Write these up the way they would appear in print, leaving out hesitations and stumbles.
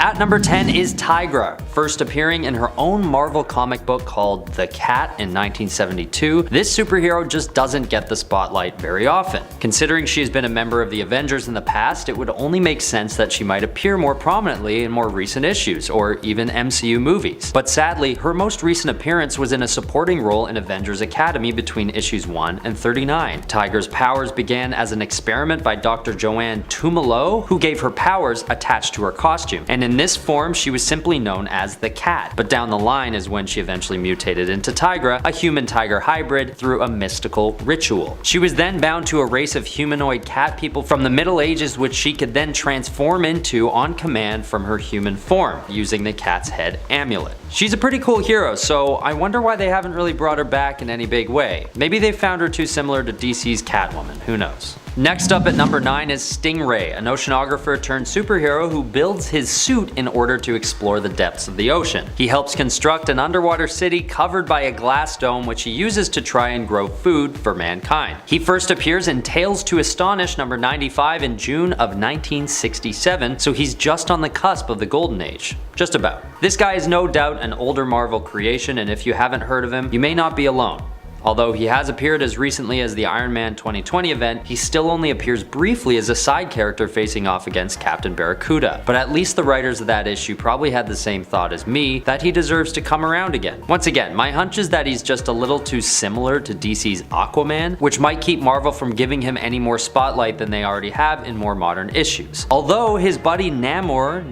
At number 10 is Tigra, first appearing in her own Marvel comic book called The Cat in 1972. This superhero just doesn't get the spotlight very often. Considering she has been a member of the Avengers in the past, it would only make sense that she might appear more prominently in more recent issues, or even MCU movies. But sadly, her most recent appearance was in a supporting role in Avengers Academy between issues 1 and 39. Tigra's powers began as an experiment by Dr. Joanne Tumalo, who gave her powers attached to her costume, and in this form she was simply known as the Cat. But down the line is when she eventually mutated into Tigra, a human-tiger hybrid, through a mystical ritual. She was then bound to a race of humanoid cat people from the Middle Ages, which she could then transform into on command from her human form, using the cat's head amulet. She's a pretty cool hero, so I wonder why they haven't really brought her back in any big way. Maybe they found her too similar to DC's Catwoman, who knows. Next up at number 9 is Stingray, an oceanographer turned superhero who builds his suit in order to explore the depths of the ocean. He helps construct an underwater city covered by a glass dome which he uses to try and grow food for mankind. He first appears in Tales to Astonish number 95 in June of 1967, so he's just on the cusp of the golden age. Just about. This guy is no doubt an older Marvel creation, and if you haven't heard of him, you may not be alone. Although he has appeared as recently as the Iron Man 2020 event, he still only appears briefly as a side character facing off against Captain Barracuda. But at least the writers of that issue probably had the same thought as me, that he deserves to come around again. Once again, my hunch is that he's just a little too similar to DC's Aquaman, which might keep Marvel from giving him any more spotlight than they already have in more modern issues. Although his buddy Namor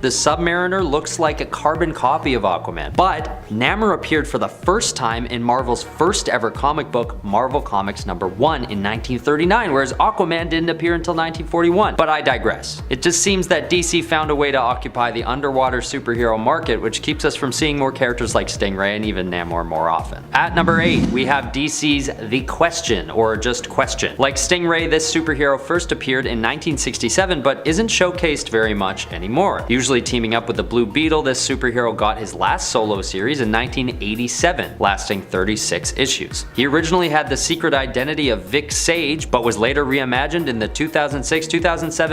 the Submariner, looks like a carbon copy of Aquaman. But Namor appeared for the first time in Marvel's first ever comic book, Marvel Comics number 1 in 1939, whereas Aquaman didn't appear until 1941. But I digress. It just seems that DC found a way to occupy the underwater superhero market, which keeps us from seeing more characters like Stingray and even Namor more often. At number 8, we have DC's The Question, or just Question. Like Stingray, this superhero first appeared in 1967, but isn't showcased very much anymore. Usually teaming up with the Blue Beetle, this superhero got his last solo series in 1987, lasting 36 issues. He originally had the secret identity of Vic Sage, but was later reimagined in the 2006-2007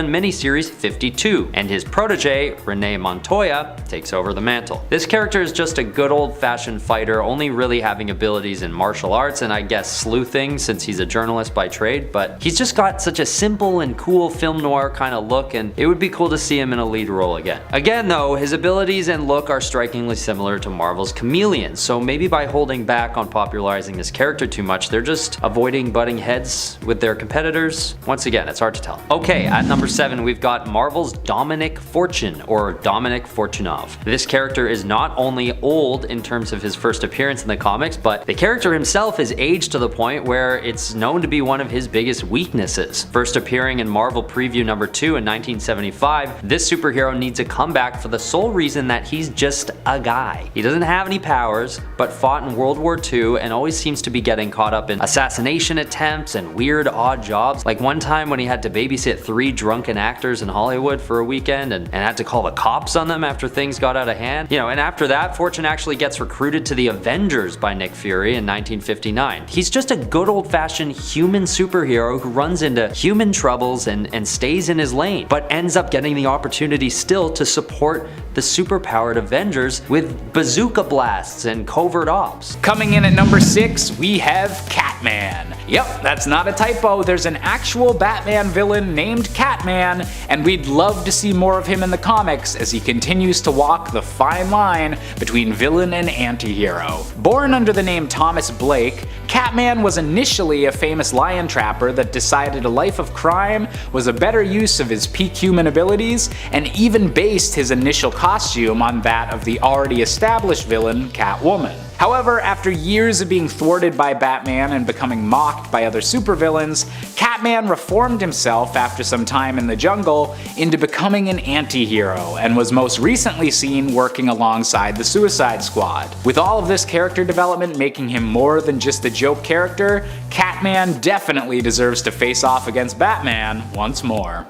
miniseries 52, and his protege, Renee Montoya, takes over the mantle. This character is just a good old-fashioned fighter, only really having abilities in martial arts and I guess sleuthing since he's a journalist by trade, but he's just got such a simple and cool film noir kind of look, and it would be cool to see him in a lead role again. Again though, his abilities and look are strikingly similar to Marvel's Chameleon, so maybe by holding back on popularizing this character too much, they're just avoiding butting heads with their competitors. Once again, it's hard to tell. Okay, at number 7, we've got Marvel's Dominic Fortune, or Dominic Fortunov. This character is not only old in terms of his first appearance in the comics, but the character himself is aged to the point where it's known to be one of his biggest weaknesses. First appearing in Marvel Preview number 2 in 1975, this superhero needs a comeback for the sole reason that he's just a guy. He doesn't have any powers, but fought in World War II and always seems to be getting caught up in assassination attempts and weird odd jobs. Like one time when he had to babysit 3 drunken actors in Hollywood for a weekend and had to call the cops on them after things got out of hand. And after that, Fortune actually gets recruited to the Avengers by Nick Fury in 1959. He's just a good old-fashioned human superhero who runs into human troubles and stays in his lane, but ends up getting the opportunity still to support the superpowered Avengers with bazooka blasts and covert ops. Coming in at number 6, we have Catman. Yep, that's not a typo, there's an actual Batman villain named Catman, and we'd love to see more of him in the comics as he continues to walk the fine line between villain and anti-hero. Born under the name Thomas Blake, Catman was initially a famous lion trapper that decided a life of crime was a better use of his peak human abilities, and even based his initial costume on that of the already established villain Catwoman. However, after years of being thwarted by Batman and becoming mocked by other supervillains, Catman reformed himself after some time in the jungle into becoming an anti-hero, and was most recently seen working alongside the Suicide Squad. With all of this character development making him more than just a joke character, Catman definitely deserves to face off against Batman once more.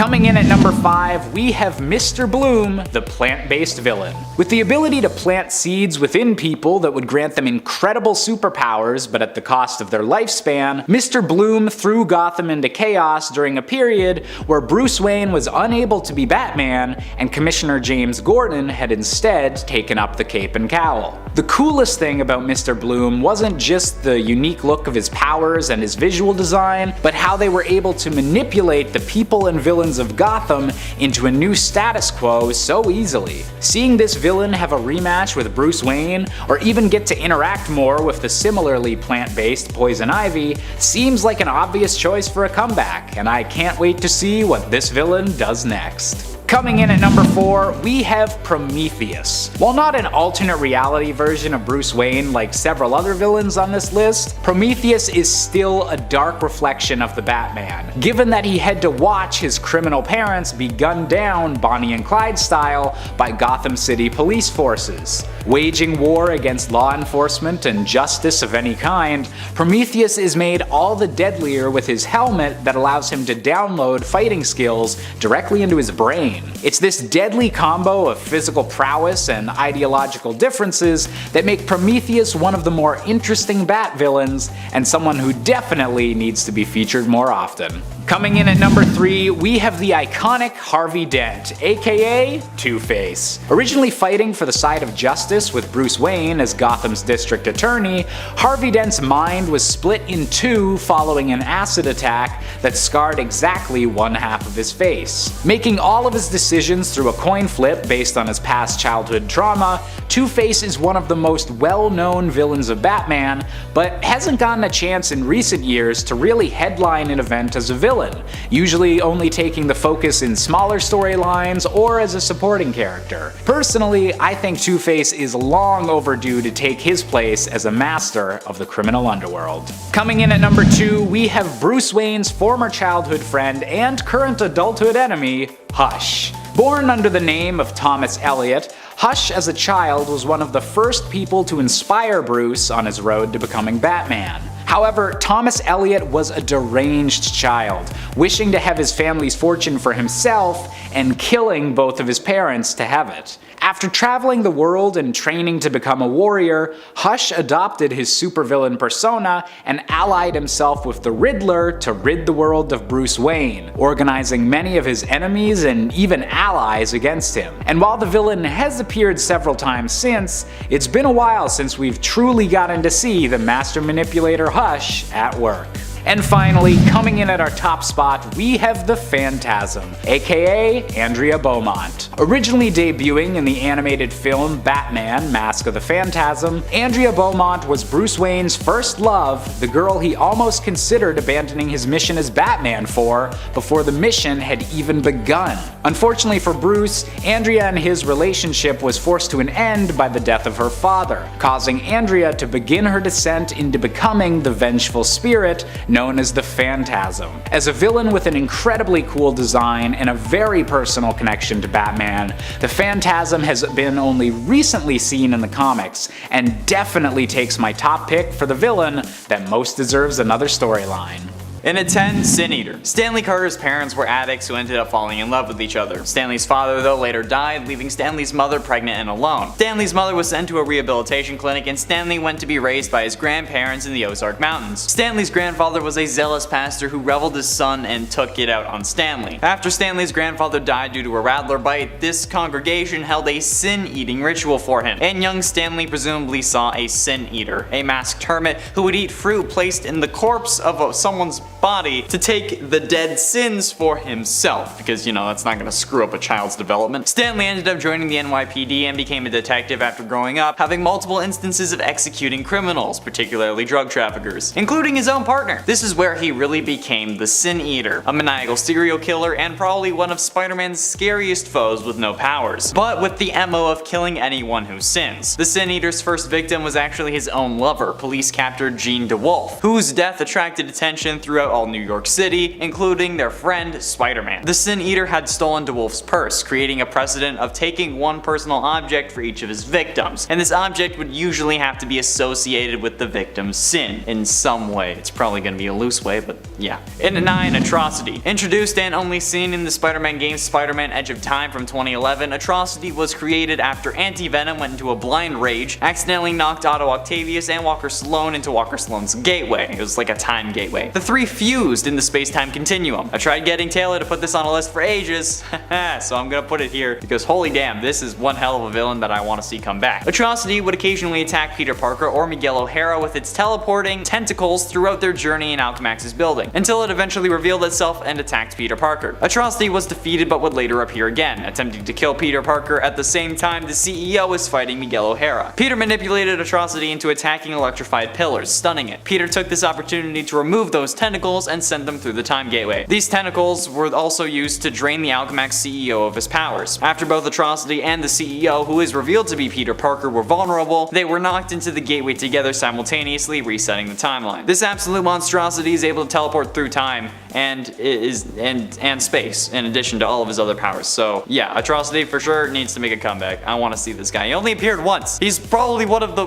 Coming in at number 5, we have Mr. Bloom, the plant-based villain. With the ability to plant seeds within people that would grant them incredible superpowers but at the cost of their lifespan, Mr. Bloom threw Gotham into chaos during a period where Bruce Wayne was unable to be Batman and Commissioner James Gordon had instead taken up the cape and cowl. The coolest thing about Mr. Bloom wasn't just the unique look of his powers and his visual design, but how they were able to manipulate the people and villains of Gotham into a new status quo so easily. Seeing this villain have a rematch with Bruce Wayne, or even get to interact more with the similarly plant-based Poison Ivy, seems like an obvious choice for a comeback, and I can't wait to see what this villain does next. Coming in at number 4, we have Prometheus. While not an alternate reality version of Bruce Wayne like several other villains on this list, Prometheus is still a dark reflection of the Batman, given that he had to watch his criminal parents be gunned down Bonnie and Clyde style by Gotham City police forces. Waging war against law enforcement and justice of any kind, Prometheus is made all the deadlier with his helmet that allows him to download fighting skills directly into his brain. It's this deadly combo of physical prowess and ideological differences that make Prometheus one of the more interesting Bat villains, and someone who definitely needs to be featured more often. Coming in at number 3, we have the iconic Harvey Dent, aka Two-Face. Originally fighting for the side of justice with Bruce Wayne as Gotham's district attorney, Harvey Dent's mind was split in two following an acid attack that scarred exactly one half of his face. Making all of his decisions through a coin flip based on his past childhood trauma, Two-Face is one of the most well-known villains of Batman, but hasn't gotten a chance in recent years to really headline an event as a villain, usually only taking the focus in smaller storylines or as a supporting character. Personally, I think Two-Face is long overdue to take his place as a master of the criminal underworld. Coming in at number 2, we have Bruce Wayne's former childhood friend and current adulthood enemy, Hush. Born under the name of Thomas Elliot, Hush as a child was one of the first people to inspire Bruce on his road to becoming Batman. However, Thomas Elliot was a deranged child, wishing to have his family's fortune for himself and killing both of his parents to have it. After traveling the world and training to become a warrior, Hush adopted his supervillain persona and allied himself with the Riddler to rid the world of Bruce Wayne, organizing many of his enemies and even allies against him. And while the villain has appeared several times since, it's been a while since we've truly gotten to see the master manipulator Hush at work. And finally, coming in at our top spot, we have the Phantasm, aka Andrea Beaumont. Originally debuting in the animated film Batman: Mask of the Phantasm, Andrea Beaumont was Bruce Wayne's first love, the girl he almost considered abandoning his mission as Batman for before the mission had even begun. Unfortunately for Bruce, Andrea and his relationship was forced to an end by the death of her father, causing Andrea to begin her descent into becoming the vengeful spirit known as the Phantasm. As a villain with an incredibly cool design and a very personal connection to Batman, the Phantasm has been only recently seen in the comics, and definitely takes my top pick for the villain that most deserves another storyline. In at 10, Sin Eater. Stanley Carter's parents were addicts who ended up falling in love with each other. Stanley's father, though, later died, leaving Stanley's mother pregnant and alone. Stanley's mother was sent to a rehabilitation clinic, and Stanley went to be raised by his grandparents in the Ozark Mountains. Stanley's grandfather was a zealous pastor who reveled his son and took it out on Stanley. After Stanley's grandfather died due to a rattler bite, this congregation held a sin-eating ritual for him, and young Stanley presumably saw a Sin Eater, a masked hermit who would eat fruit placed in the corpse of someone's body to take the dead sins for himself, because you know that's not gonna screw up a child's development. Stanley ended up joining the NYPD and became a detective after growing up, having multiple instances of executing criminals, particularly drug traffickers, including his own partner. This is where he really became the Sin Eater, a maniacal serial killer and probably one of Spider-Man's scariest foes with no powers, but with the MO of killing anyone who sins. The Sin Eater's first victim was actually his own lover, police captor Jean DeWolf, whose death attracted attention throughout all New York City, including their friend Spider-Man. The Sin Eater had stolen DeWolf's purse, creating a precedent of taking one personal object for each of his victims, and this object would usually have to be associated with the victim's sin in some way. It's probably going to be a loose way, but yeah. And 9. Atrocity. Introduced and only seen in the Spider-Man game Spider-Man Edge of Time from 2011, Atrocity was created after Anti-Venom went into a blind rage, accidentally knocked Otto Octavius and Walker Sloan into Walker Sloan's gateway. It was like a time gateway. The three fused in the space-time continuum. I tried getting Taylor to put this on a list for ages, so I'm gonna put it here because holy damn, this is one hell of a villain that I want to see come back. Atrocity would occasionally attack Peter Parker or Miguel O'Hara with its teleporting tentacles throughout their journey in Alchemax's building, until it eventually revealed itself and attacked Peter Parker. Atrocity was defeated but would later appear again, attempting to kill Peter Parker at the same time the CEO is fighting Miguel O'Hara. Peter manipulated Atrocity into attacking electrified pillars, stunning it. Peter took this opportunity to remove those tentacles and send them through the time gateway. These tentacles were also used to drain the Alchemax CEO of his powers. After both Atrocity and the CEO, who is revealed to be Peter Parker, were vulnerable, they were knocked into the gateway together simultaneously, resetting the timeline. This absolute monstrosity is able to teleport through time and space, in addition to all of his other powers. So yeah, Atrocity for sure needs to make a comeback. I want to see this guy. He only appeared once. He's probably one of the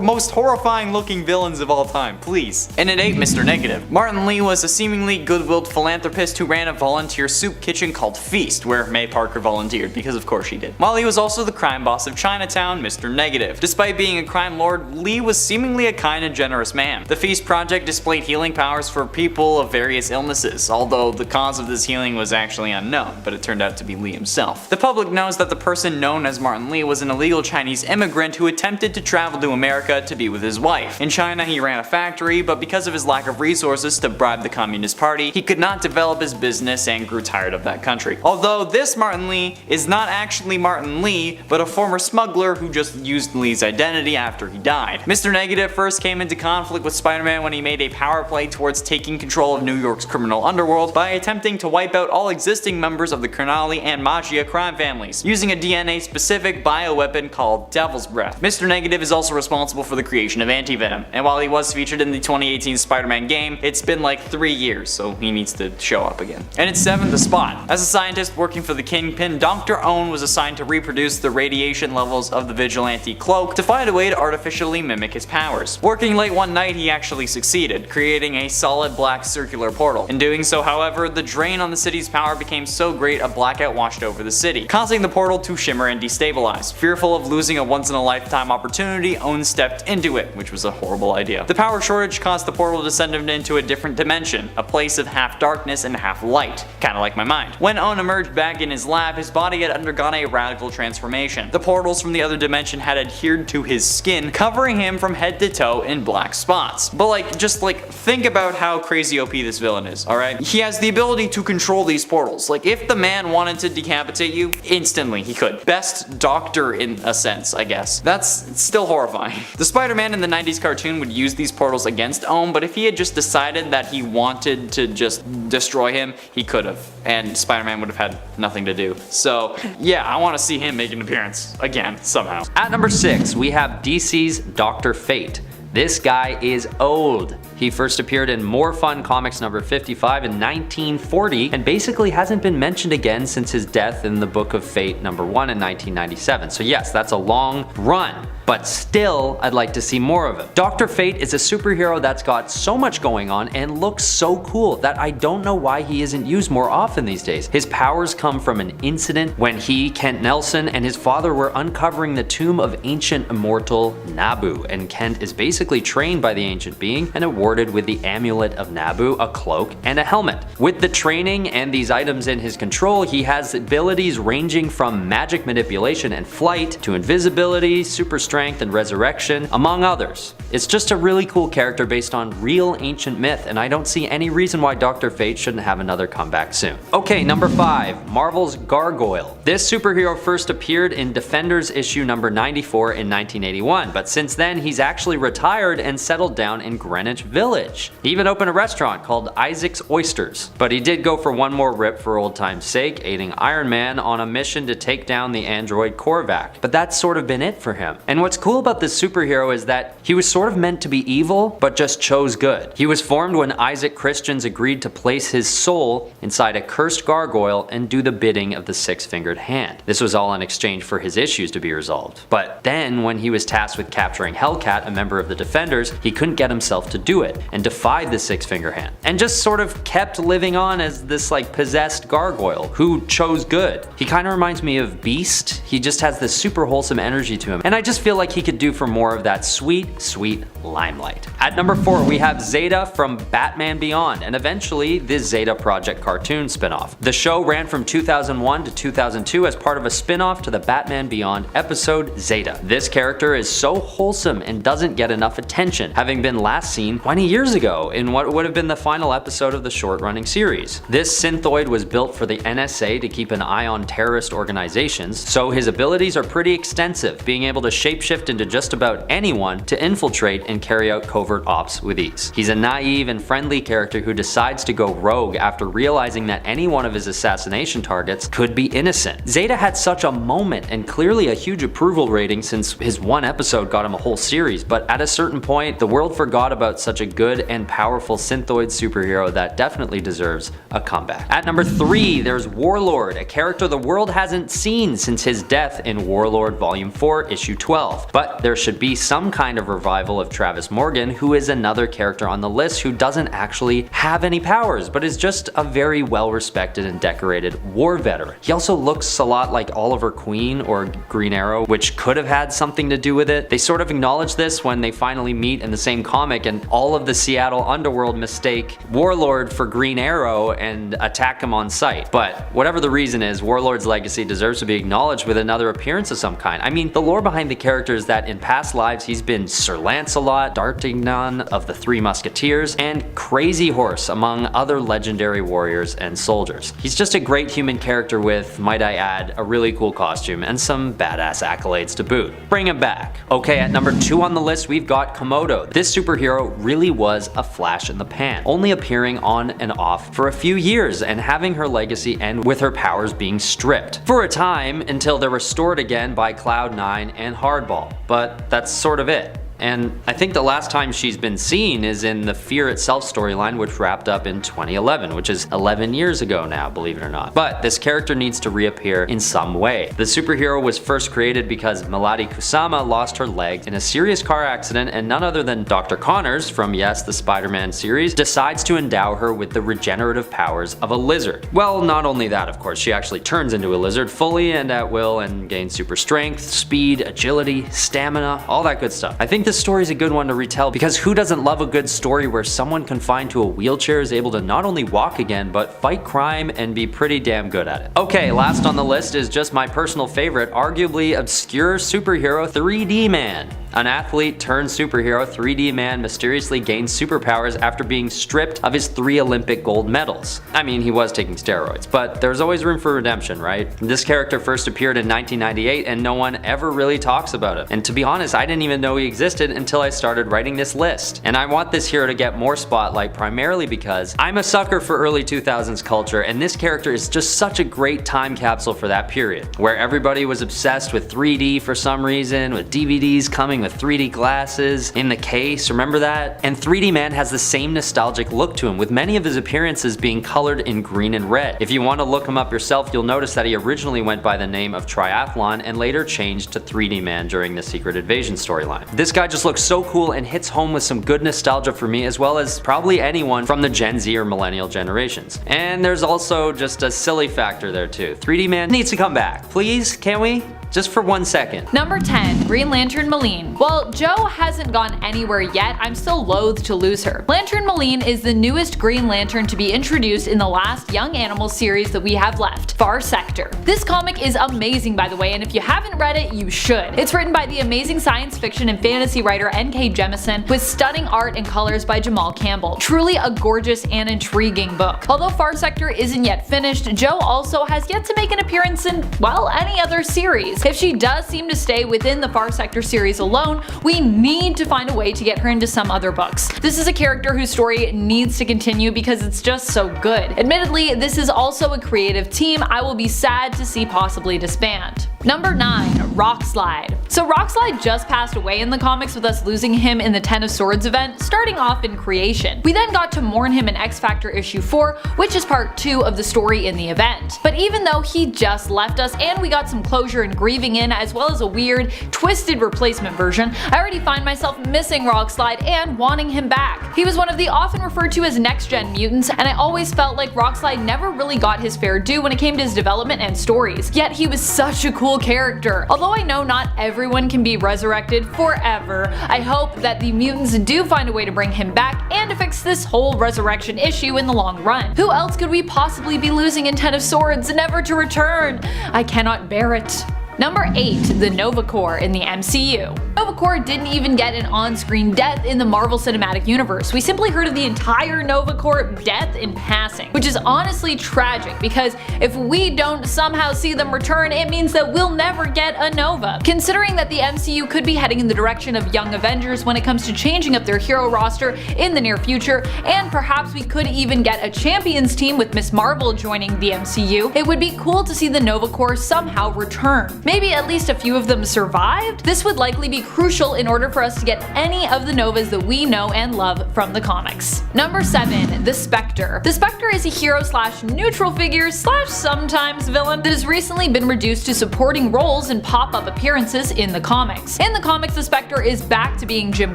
most horrifying looking villains of all time. Please. And at 8, Mr. Negative. Martin Lee was a seemingly good-willed philanthropist who ran a volunteer soup kitchen called Feast, where May Parker volunteered, because of course she did. While he was also the crime boss of Chinatown, Mr. Negative. Despite being a crime lord, Lee was seemingly a kind and generous man. The Feast project displayed healing powers for people of various illnesses, although the cause of this healing was actually unknown, but it turned out to be Lee himself. The public knows that the person known as Martin Lee was an illegal Chinese immigrant who attempted to travel to America to be with his wife. In China, he ran a factory, but because of his lack of resources to bribe the Communist Party, he could not develop his business and grew tired of that country. Although this Martin Lee is not actually Martin Lee, but a former smuggler who just used Lee's identity after he died. Mr. Negative first came into conflict with Spider-Man when he made a power play towards taking control of New York's criminal underworld by attempting to wipe out all existing members of the Criminali and Mafia crime families, using a DNA-specific bioweapon called Devil's Breath. Mr. Negative is also responsible for the creation of Anti-Venom, and while he was featured in the 2018 Spider-Man game, it's been like 3 years, so he needs to show up again. And it's 7, The Spot. As a scientist working for the Kingpin, Dr. Owen was assigned to reproduce the radiation levels of the Vigilante cloak to find a way to artificially mimic his powers. Working late one night, he actually succeeded, creating a solid black circular portal. In doing so, however, the drain on the city's power became so great a blackout washed over the city, causing the portal to shimmer and destabilize. Fearful of losing a once-in-a-lifetime opportunity, Owen stepped into it, which was a horrible idea. The power shortage caused the portal to send him into a different dimension, a place of half darkness and half light, kinda like my mind. When Owen emerged back in his lab, his body had undergone a radical transformation. The portals from the other dimension had adhered to his skin, covering him from head to toe in black spots. But just think about how crazy OP this villain is, alright? He has the ability to control these portals. Like, if the man wanted to decapitate you, instantly he could. Best doctor in a sense, I guess. That's still horrifying. The Spider-Man in the 90s cartoon would use these portals against Owen, but if he had just decided that he wanted to just destroy him, he could have, and Spider-Man would have had nothing to do. So yeah, I want to see him make an appearance again, somehow. At number 6, we have DC's Dr. Fate. This guy is old. He first appeared in More Fun Comics number 55 in 1940 and basically hasn't been mentioned again since his death in the Book of Fate number 1 in 1997. So yes, that's a long run, but still I'd like to see more of him. Dr. Fate is a superhero that's got so much going on and looks so cool that I don't know why he isn't used more often these days. His powers come from an incident when he, Kent Nelson, and his father were uncovering the tomb of ancient immortal Nabu, and Kent is basically trained by the ancient being and awarded with the Amulet of Nabu, a cloak, and a helmet. With the training and these items in his control, he has abilities ranging from magic manipulation and flight to invisibility, super strength, and resurrection, among others. It's just a really cool character based on real ancient myth, and I don't see any reason why Dr. Fate shouldn't have another comeback soon. Okay, number 5, Marvel's Gargoyle. This superhero first appeared in Defenders issue number 94 in 1981, but since then he's actually retired retired and settled down in Greenwich Village. He even opened a restaurant called Isaac's Oysters. But he did go for one more rip for old time's sake, aiding Iron Man on a mission to take down the android Korvac. But that's sort of been it for him. And what's cool about this superhero is that he was sort of meant to be evil, but just chose good. He was formed when Isaac Christians agreed to place his soul inside a cursed gargoyle and do the bidding of the six-fingered hand. This was all in exchange for his issues to be resolved. But then, when he was tasked with capturing Hellcat, a member of the Defenders, he couldn't get himself to do it, and defied the six-finger hand. And just sort of kept living on as this like possessed gargoyle, who chose good. He kind of reminds me of Beast. He just has this super wholesome energy to him, and I just feel like he could do for more of that sweet, sweet limelight. At number 4, we have Zeta from Batman Beyond, and eventually the Zeta Project cartoon spinoff. The show ran from 2001 to 2002 as part of a spinoff to the Batman Beyond episode Zeta. This character is so wholesome and doesn't get enough attention, having been last seen 20 years ago in what would have been the final episode of the short-running series. This synthoid was built for the NSA to keep an eye on terrorist organizations, so his abilities are pretty extensive, being able to shapeshift into just about anyone to infiltrate and carry out covert ops with ease. He's a naive and friendly character who decides to go rogue after realizing that any one of his assassination targets could be innocent. Zeta had such a moment and clearly a huge approval rating since his one episode got him a whole series, but at a certain point, the world forgot about such a good and powerful synthoid superhero that definitely deserves a comeback. At number 3, there's Warlord, a character the world hasn't seen since his death in Warlord Volume 4, Issue 12. But there should be some kind of revival of Travis Morgan, who is another character on the list who doesn't actually have any powers, but is just a very well-respected and decorated war veteran. He also looks a lot like Oliver Queen or Green Arrow, which could have had something to do with it. They sort of acknowledge this when they finally meet in the same comic, and all of the Seattle underworld mistake Warlord for Green Arrow and attack him on sight. But whatever the reason is, Warlord's legacy deserves to be acknowledged with another appearance of some kind. I mean, the lore behind the character is that in past lives he's been Sir Lancelot, D'Artagnan of the Three Musketeers, and Crazy Horse, among other legendary warriors and soldiers. He's just a great human character with, might I add, a really cool costume and some badass accolades to boot. Bring him back. Okay, at number 2 on the list, we've got Komodo. This superhero really was a flash in the pan, only appearing on and off for a few years and having her legacy end with her powers being stripped for a time until they're restored again by Cloud9 and Hardball, but that's sort of it. And I think the last time she's been seen is in the Fear Itself storyline, which wrapped up in 2011, which is 11 years ago now, believe it or not. But this character needs to reappear in some way. The superhero was first created because Melody Kusama lost her leg in a serious car accident, and none other than Dr. Connors from, yes, the Spider-Man series, decides to endow her with the regenerative powers of a lizard. Well, not only that, of course, she actually turns into a lizard fully and at will and gains super strength, speed, agility, stamina, all that good stuff. I think this story is a good one to retell because who doesn't love a good story where someone confined to a wheelchair is able to not only walk again, but fight crime and be pretty damn good at it. Okay, last on the list is just my personal favorite, arguably obscure superhero 3D Man. An athlete turned superhero, 3D Man mysteriously gains superpowers after being stripped of his 3 Olympic gold medals. I mean, he was taking steroids, but there's always room for redemption, right? This character first appeared in 1998 and no one ever really talks about him. And to be honest, I didn't even know he existed until I started writing this list. And I want this hero to get more spotlight primarily because I'm a sucker for early 2000s culture, and this character is just such a great time capsule for that period, where everybody was obsessed with 3D for some reason, with DVDs coming with 3D glasses in the case, remember that? And 3D Man has the same nostalgic look to him, with many of his appearances being colored in green and red. If you want to look him up yourself, you'll notice that he originally went by the name of Triathlon and later changed to 3D Man during the Secret Invasion storyline. This guy just looks so cool and hits home with some good nostalgia for me, as well as probably anyone from the Gen Z or millennial generations. And there's also just a silly factor there too. 3D Man needs to come back. Please, can we? Just for 1 second. Number 10, Green Lantern Malene. While Jo hasn't gone anywhere yet, I'm still loath to lose her. Lantern Malene is the newest Green Lantern to be introduced in the last Young Animals series that we have left, Far Sector. This comic is amazing, by the way, and if you haven't read it, you should. It's written by the amazing science fiction and fantasy writer N.K. Jemisin, with stunning art and colors by Jamal Campbell. Truly a gorgeous and intriguing book. Although Far Sector isn't yet finished, Jo also has yet to make an appearance in, well, any other series. series. If she does seem to stay within the Far Sector series alone, we need to find a way to get her into some other books. This is a character whose story needs to continue because it's just so good. Admittedly, this is also a creative team I will be sad to see possibly disband. Number 9. Rockslide. So Rockslide just passed away in the comics, with us losing him in the Ten of Swords event, starting off in Creation. We then got to mourn him in X Factor issue 4, which is part 2 of the story in the event. But even though he just left us and we got some closure and grieving in, as well as a weird, twisted replacement version, I already find myself missing Rockslide and wanting him back. He was one of the often referred to as next-gen mutants, and I always felt like Rockslide never really got his fair due when it came to his development and stories. Yet he was such a cool character. Although I know not everyone can be resurrected forever, I hope that the mutants do find a way to bring him back and to fix this whole resurrection issue in the long run. Who else could we possibly be losing in Ten of Swords, never to return? I cannot bear it. Number 8. The Nova Corps in the MCU. Nova Corps didn't even get an on-screen death in the Marvel Cinematic Universe. We simply heard of the entire Nova Corps death in passing, which is honestly tragic because if we don't somehow see them return, it means that we'll never get a Nova. Considering that the MCU could be heading in the direction of Young Avengers when it comes to changing up their hero roster in the near future, and perhaps we could even get a Champions team with Ms. Marvel joining the MCU, it would be cool to see the Nova Corps somehow return. Maybe at least a few of them survived? This would likely be crucial in order for us to get any of the Novas that we know and love from the comics. Number 7. The Spectre. The Spectre is a hero slash neutral figure slash sometimes villain that has recently been reduced to supporting roles and pop-up appearances in the comics. In the comics, the Spectre is back to being Jim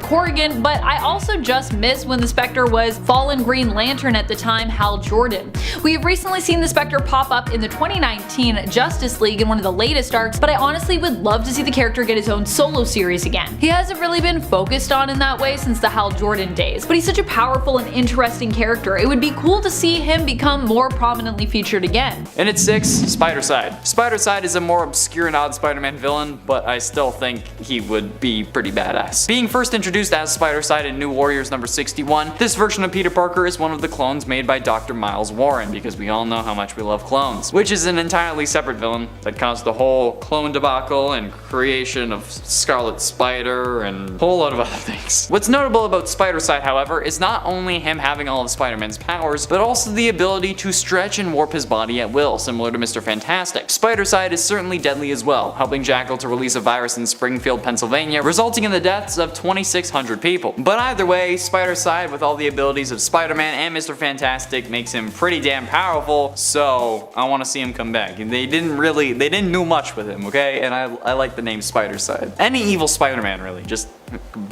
Corrigan, but I also just miss when the Spectre was fallen Green Lantern at the time, Hal Jordan. We have recently seen the Spectre pop up in the 2019 Justice League in one of the latest arcs, but I honestly would love to see the character get his own solo series again. He hasn't really been focused on in that way since the Hal Jordan days, but he's such a powerful and interesting character. It would be cool to see him become more prominently featured again. And at 6, Spider-Side. Spider-Side is a more obscure and odd Spider-Man villain, but I still think he would be pretty badass. Being first introduced as Spider-Side in New Warriors number 61, this version of Peter Parker is one of the clones made by Dr. Miles Warren, because we all know how much we love clones, which is an entirely separate villain that caused the whole clone debacle and creation of Scarlet Spider and a whole lot of other things. What's notable about Spider-Side, however, is not only him having all of Spider-Man's powers, but also the ability to stretch and warp his body at will, similar to Mr. Fantastic. Spider-Side is certainly deadly as well, helping Jackal to release a virus in Springfield, Pennsylvania, resulting in the deaths of 2,600 people. But either way, Spider-Side, with all the abilities of Spider-Man and Mr. Fantastic, makes him pretty damn powerful, so I want to see him come back. They didn't do much with him, okay? And I like the name Spider-Side. Any evil Spider-Man, really, just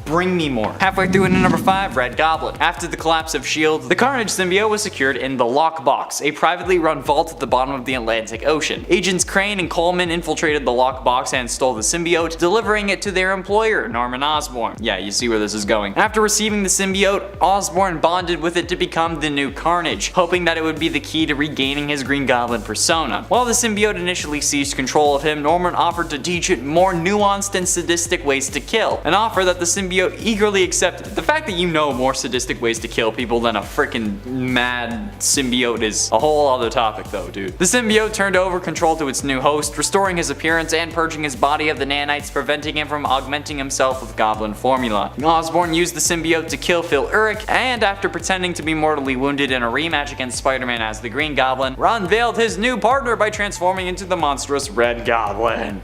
bring me more. Halfway through into number 5, Red Goblin. After the collapse of S.H.I.E.L.D., the Carnage symbiote was secured in the Lockbox, a privately run vault at the bottom of the Atlantic Ocean. Agents Crane and Coleman infiltrated the Lockbox and stole the symbiote, delivering it to their employer, Norman Osborn. Yeah, you see where this is going. After receiving the symbiote, Osborn bonded with it to become the new Carnage, hoping that it would be the key to regaining his Green Goblin persona. While the symbiote initially seized control of him, Norman offered to teach it more nuanced and sadistic ways to kill, an offer that the symbiote eagerly accepted. The fact that you know more sadistic ways to kill people than a freaking mad symbiote is a whole other topic though, dude. The symbiote turned over control to its new host, restoring his appearance and purging his body of the nanites, preventing him from augmenting himself with goblin formula. Osborn used the symbiote to kill Phil Urich, and after pretending to be mortally wounded in a rematch against Spider-Man as the Green Goblin, unveiled his new partner by transforming into the monstrous Red Goblin.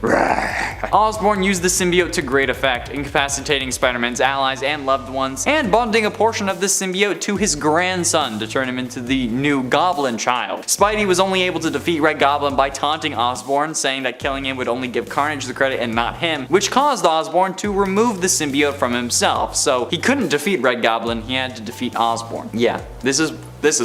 Osborn used the symbiote to great effect, incapacitating Spider-Man's allies and loved ones, and bonding a portion of the symbiote to his grandson to turn him into the new Goblin Child. Spidey was only able to defeat Red Goblin by taunting Osborn, saying that killing him would only give Carnage the credit and not him, which caused Osborn to remove the symbiote from himself. So he couldn't defeat Red Goblin, he had to defeat Osborn. Yeah, this is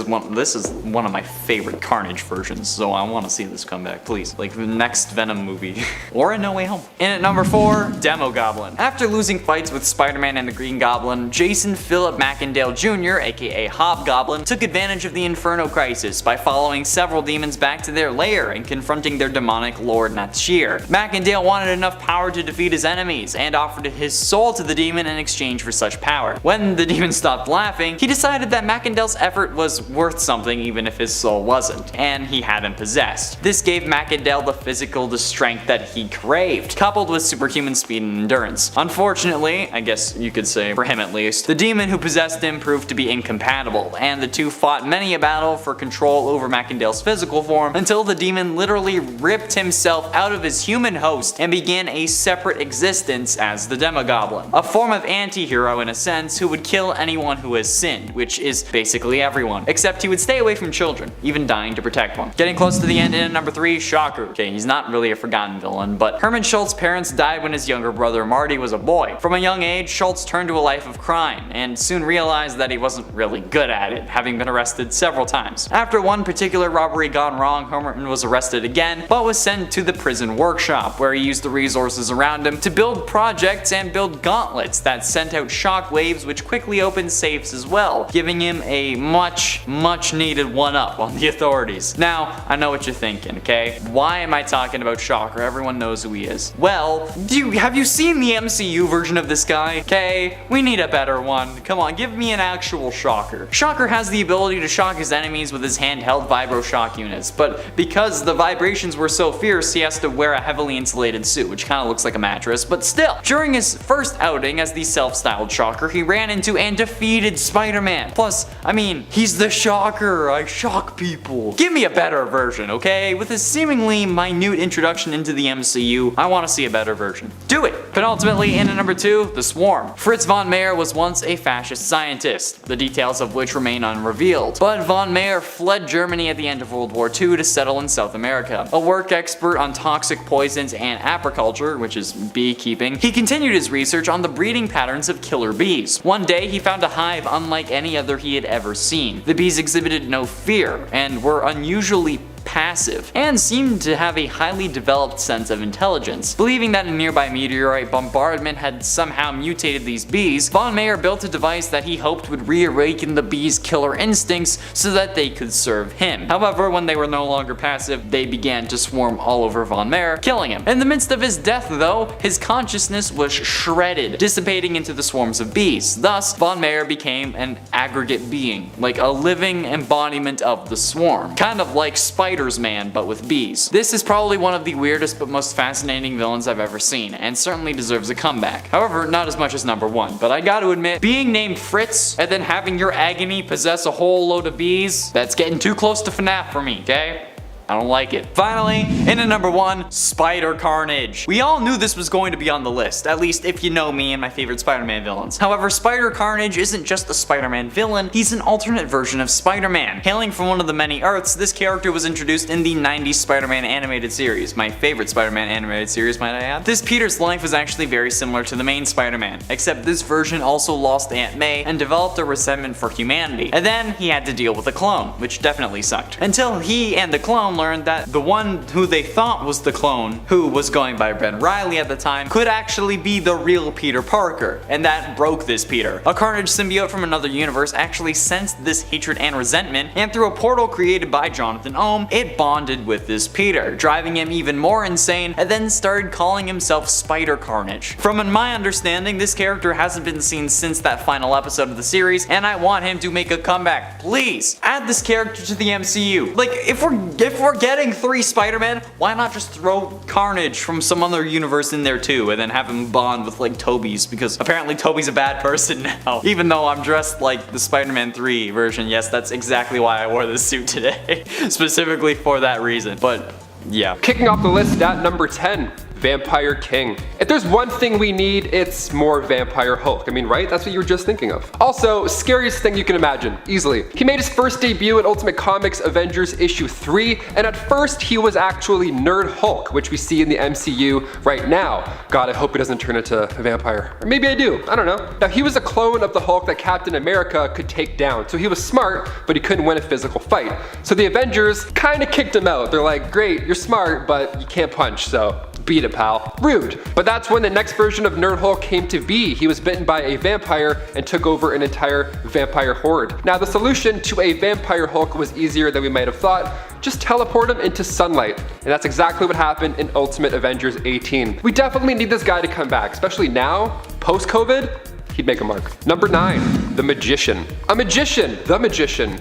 one of my favorite Carnage versions, so I want to see this come back, please. Like the next Venom movie. Or a No Way Home. In at number 4, Demo Goblin. After losing fights with Spider-Man and the Green Goblin, Jason Philip Macendale Jr., aka Hobgoblin, took advantage of the Inferno Crisis by following several demons back to their lair and confronting their demonic lord Natshir. Macendale wanted enough power to defeat his enemies, and offered his soul to the demon in exchange for such power. When the demon stopped laughing, he decided that Macendale's effort was was worth something even if his soul wasn't, and he hadn't possessed. This gave Macendale the physical strength that he craved, coupled with superhuman speed and endurance. Unfortunately, I guess you could say for him at least, the demon who possessed him proved to be incompatible, and the two fought many a battle for control over Macendale's physical form until the demon literally ripped himself out of his human host and began a separate existence as the Demogoblin, a form of anti-hero in a sense who would kill anyone who has sinned, which is basically everyone, except he would stay away from children, even dying to protect one. Getting close to the end in number 3, Shocker. Okay, he's not really a forgotten villain, but Herman Schultz's parents died when his younger brother Marty was a boy. From a young age, Schultz turned to a life of crime, and soon realized that he wasn't really good at it, having been arrested several times. After one particular robbery gone wrong, Herman was arrested again, but was sent to the prison workshop, where he used the resources around him to build projects and build gauntlets that sent out shock waves which quickly opened safes as well, giving him a much needed one-up on the authorities. Now, I know what you're thinking, okay? Why am I talking about Shocker? Everyone knows who he is. Well, have you seen the MCU version of this guy? Okay, we need a better one. Come on, give me an actual Shocker. Shocker has the ability to shock his enemies with his handheld vibro shock units, but because the vibrations were so fierce, he has to wear a heavily insulated suit, which kind of looks like a mattress, but still. During his first outing as the self-styled Shocker, he ran into and defeated Spider-Man. Plus, I mean, he's the Shocker. I shock people. Give me a better version, okay? With his seemingly minute introduction into the MCU, I want to see a better version. Do it! Penultimately, in at number 2, The Swarm. Fritz von Meyer was once a fascist scientist, the details of which remain unrevealed. But von Meyer fled Germany at the end of World War II to settle in South America. A work expert on toxic poisons and apiculture, which is beekeeping, he continued his research on the breeding patterns of killer bees. One day, he found a hive unlike any other he had ever seen. The bees exhibited no fear and were unusually passive, and seemed to have a highly developed sense of intelligence. Believing that a nearby meteorite bombardment had somehow mutated these bees, von Meyer built a device that he hoped would reawaken the bees' killer instincts so that they could serve him. However, when they were no longer passive, they began to swarm all over von Meyer, killing him. In the midst of his death, though, his consciousness was shredded, dissipating into the swarms of bees. Thus, von Meyer became an aggregate being, like a living embodiment of the swarm. Kind of like Spider's Man, but with bees. This is probably one of the weirdest but most fascinating villains I've ever seen, and certainly deserves a comeback. However, not as much as number 1, but I gotta admit, being named Fritz and then having your agony possess a whole load of bees, that's getting too close to FNAF for me, okay? I don't like it. Finally, in at number 1, Spider Carnage. We all knew this was going to be on the list, at least if you know me and my favorite Spider-Man villains. However, Spider Carnage isn't just a Spider-Man villain, he's an alternate version of Spider-Man. Hailing from one of the many Earths, this character was introduced in the 90s Spider-Man animated series, my favorite Spider-Man animated series, might I add. This Peter's life was actually very similar to the main Spider-Man, except this version also lost Aunt May and developed a resentment for humanity. And then he had to deal with a clone, which definitely sucked. Until he and the clone learned that the one who they thought was the clone, who was going by Ben Reilly at the time, could actually be the real Peter Parker, and that broke this Peter. A Carnage symbiote from another universe actually sensed this hatred and resentment, and through a portal created by Jonathan Ohm, it bonded with this Peter, driving him even more insane, and then started calling himself Spider Carnage. From my understanding, this character hasn't been seen since that final episode of the series, and I want him to make a comeback. Please, add this character to the MCU. Like, if we're getting 3 Spider-Man, why not just throw Carnage from some other universe in there too, and then have him bond with like Toby's, because apparently Toby's a bad person now. Even though I'm dressed like the Spider-Man 3 version, yes, that's exactly why I wore this suit today, specifically for that reason, but yeah. Kicking off the list at number 10. Vampire King. If there's one thing we need, it's more Vampire Hulk. I mean, right? That's what you were just thinking of. Also, scariest thing you can imagine, easily. He made his first debut at Ultimate Comics Avengers issue 3, and at first he was actually Nerd Hulk, which we see in the MCU right now. God, I hope he doesn't turn into a vampire. Or maybe I do, I don't know. Now, he was a clone of the Hulk that Captain America could take down, so he was smart, but he couldn't win a physical fight. So the Avengers kinda kicked him out. They're like, great, you're smart, but you can't punch, so beat it, pal. Rude. But that's when the next version of Nerd Hulk came to be. He was bitten by a vampire and took over an entire vampire horde. Now, the solution to a vampire Hulk was easier than we might have thought. Just teleport him into sunlight. And that's exactly what happened in Ultimate Avengers 18. We definitely need this guy to come back, especially now, post-COVID. He'd make a mark. Number 9, The Magician. A magician, the magician.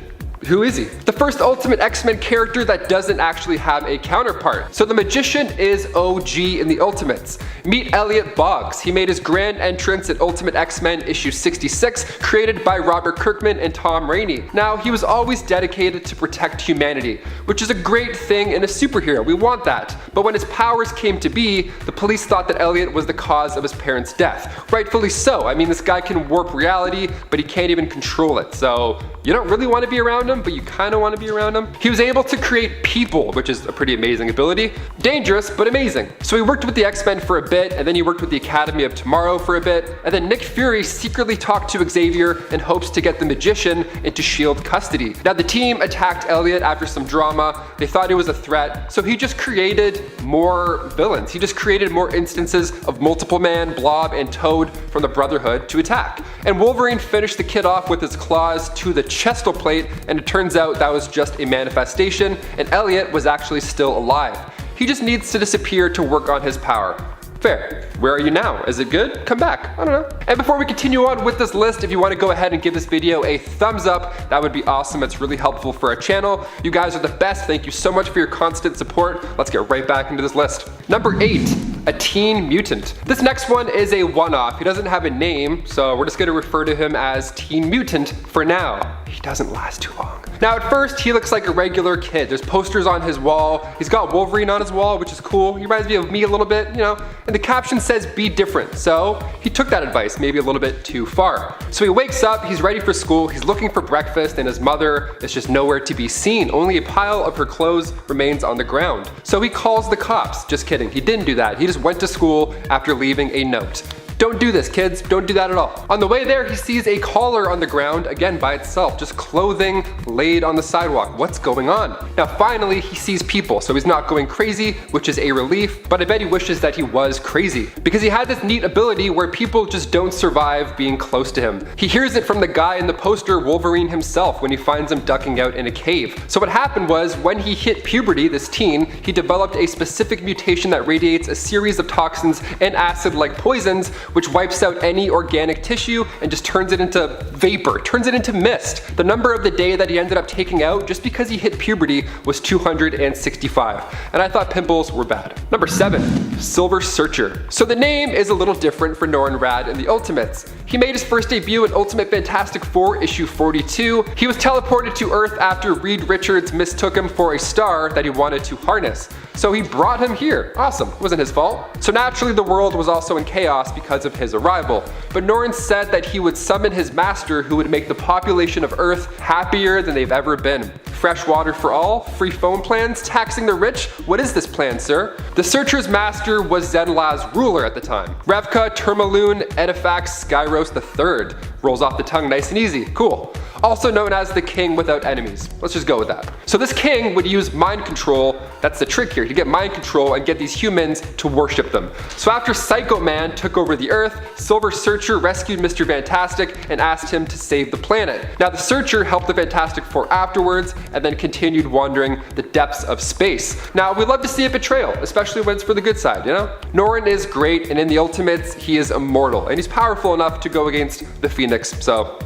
Who is he? The first Ultimate X-Men character that doesn't actually have a counterpart. So the Magician is OG in the Ultimates. Meet Elliot Boggs. He made his grand entrance at Ultimate X-Men issue 66, created by Robert Kirkman and Tom Rainey. Now, he was always dedicated to protect humanity, which is a great thing in a superhero. We want that. But when his powers came to be, the police thought that Elliot was the cause of his parents' death. Rightfully so. I mean, this guy can warp reality, but he can't even control it. So you don't really want to be around him, but you kind of want to be around him. He was able to create people, which is a pretty amazing ability. Dangerous, but amazing. So he worked with the X-Men for a bit, and then he worked with the Academy of Tomorrow for a bit, and then Nick Fury secretly talked to Xavier in hopes to get the Magician into S.H.I.E.L.D. custody. Now the team attacked Elliot after some drama. They thought it was a threat, so he just created more villains. He just created more instances of Multiple Man, Blob, and Toad from the Brotherhood to attack. And Wolverine finished the kid off with his claws to the chestal plate, and it turns out that was just a manifestation, and Elliot was actually still alive. He just needs to disappear to work on his power. Fair. Where are you now? Is it good? Come back. I don't know. And before we continue on with this list, if you want to go ahead and give this video a thumbs up, that would be awesome. It's really helpful for our channel. You guys are the best. Thank you so much for your constant support. Let's get right back into this list. Number 8. A teen mutant. This next one is a one-off. He doesn't have a name, so we're just going to refer to him as Teen Mutant for now. He doesn't last too long. Now at first, he looks like a regular kid. There's posters on his wall. He's got Wolverine on his wall, which is cool. He reminds me of me a little bit, you know. And the caption says, "Be different." So he took that advice maybe a little bit too far. So he wakes up, he's ready for school, he's looking for breakfast, and his mother is just nowhere to be seen. Only a pile of her clothes remains on the ground. So he calls the cops. Just kidding, he didn't do that. He just went to school after leaving a note. Don't do this, kids. Don't do that at all. On the way there, he sees a collar on the ground, again by itself, just clothing laid on the sidewalk. What's going on? Now finally, he sees people, so he's not going crazy, which is a relief, but I bet he wishes that he was crazy, because he had this neat ability where people just don't survive being close to him. He hears it from the guy in the poster, Wolverine himself, when he finds him ducking out in a cave. So what happened was, when he hit puberty, this teen, he developed a specific mutation that radiates a series of toxins and acid-like poisons, which wipes out any organic tissue and just turns it into vapor, turns it into mist. The number of the day that he ended up taking out just because he hit puberty was 265. And I thought pimples were bad. Number 7, Silver Searcher. So the name is a little different for Norrin Radd in the Ultimates. He made his first debut in Ultimate Fantastic 4 issue 42. He was teleported to Earth after Reed Richards mistook him for a star that he wanted to harness. So he brought him here. Awesome. It wasn't his fault. So naturally the world was also in chaos because of his arrival. But Norrin said that he would summon his master who would make the population of Earth happier than they've ever been. Fresh water for all, free phone plans, taxing the rich. What is this plan, sir? The Searcher's master was Zenla's ruler at the time. Revka Termaloon Edifax Skyros III. Rolls off the tongue nice and easy. Cool. Also known as the king without enemies. Let's just go with that. So this king would use mind control, that's the trick here, to get mind control and get these humans to worship them. So after Psycho Man took over the Earth, Silver Searcher rescued Mr. Fantastic and asked him to save the planet. Now the Searcher helped the Fantastic Four afterwards and then continued wandering the depths of space. Now we'd love to see a betrayal, especially when it's for the good side, you know? Norrin is great, and in the Ultimates he is immortal and he's powerful enough to go against the Phoenix, so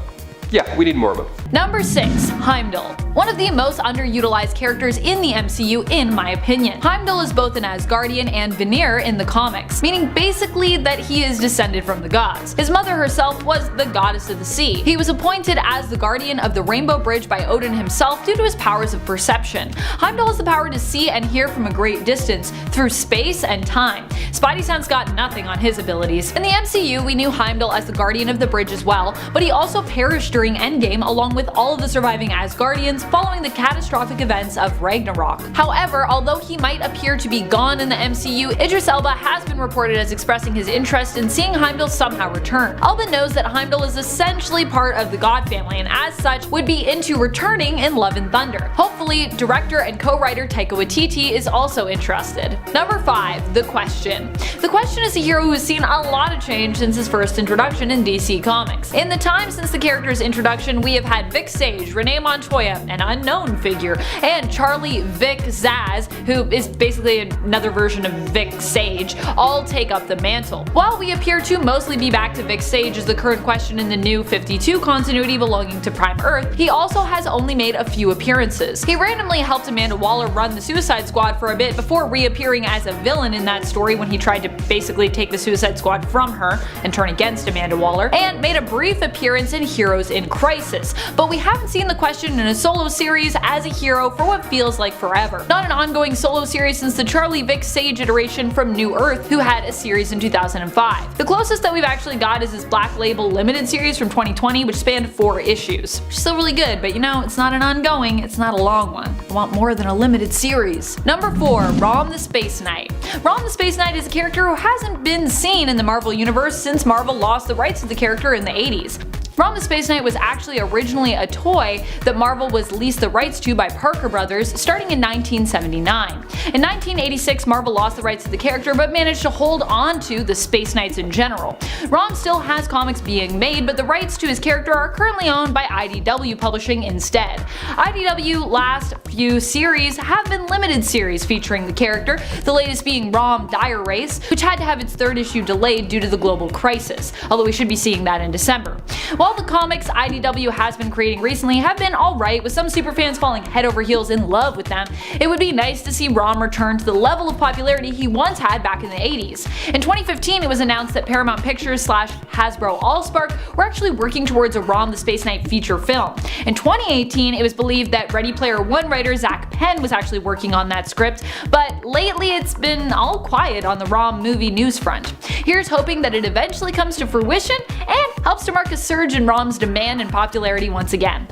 yeah, we need more of them. Number 6. Heimdall. One of the most underutilized characters in the MCU in my opinion. Heimdall is both an Asgardian and Vanir in the comics, meaning basically that he is descended from the gods. His mother herself was the goddess of the sea. He was appointed as the guardian of the Rainbow Bridge by Odin himself due to his powers of perception. Heimdall has the power to see and hear from a great distance through space and time. Spidey Sense got nothing on his abilities. In the MCU, we knew Heimdall as the guardian of the bridge as well, but he also perished during Endgame along with all of the surviving Asgardians following the catastrophic events of Ragnarok. However, although he might appear to be gone in the MCU, Idris Elba has been reported as expressing his interest in seeing Heimdall somehow return. Elba knows that Heimdall is essentially part of the God family and as such would be into returning in Love and Thunder. Hopefully, director and co-writer Taika Waititi is also interested. Number 5. The Question. The Question is a hero who has seen a lot of change since his first introduction in DC Comics. In the time since the character's introduction, we have had Vic Sage, Renee Montoya, an unknown figure, and Charlie Vic Zaz, who is basically another version of Vic Sage, all take up the mantle. While we appear to mostly be back to Vic Sage as the current question in the new 52 continuity belonging to Prime Earth, he also has only made a few appearances. He randomly helped Amanda Waller run the Suicide Squad for a bit before reappearing as a villain in that story when he tried to basically take the Suicide Squad from her and turn against Amanda Waller, and made a brief appearance in Heroes in Crisis, but we haven't seen the Question in a solo series as a hero for what feels like forever. Not an ongoing solo series since the Charlie Vic Sage iteration from New Earth, who had a series in 2005. The closest that we've actually got is his Black Label limited series from 2020, which spanned 4 issues. Which is still really good, but you know, it's not an ongoing, it's not a long one. I want more than a limited series. Number 4, Rom the Space Knight. Rom the Space Knight is a character who hasn't been seen in the Marvel Universe since Marvel lost the rights to the character in the 80s. Rom the Space Knight was actually originally a toy that Marvel was leased the rights to by Parker Brothers starting in 1979. In 1986, Marvel lost the rights to the character but managed to hold on to the Space Knights in general. Rom still has comics being made, but the rights to his character are currently owned by IDW Publishing instead. IDW last few series have been limited series featuring the character, the latest being Rom Dire Race, which had to have its 3rd issue delayed due to the global crisis, although we should be seeing that in December. While the comics IDW has been creating recently have been alright, with some superfans falling head over heels in love with them, it would be nice to see Rom return to the level of popularity he once had back in the 80s. In 2015, it was announced that Paramount Pictures / Hasbro Allspark were actually working towards a Rom the Space Knight feature film. In 2018, it was believed that Ready Player One writer Zach Penn was actually working on that script, but lately it's been all quiet on the Rom movie news front. Here's hoping that it eventually comes to fruition and helps to mark a surge in Rom's demand and popularity once again.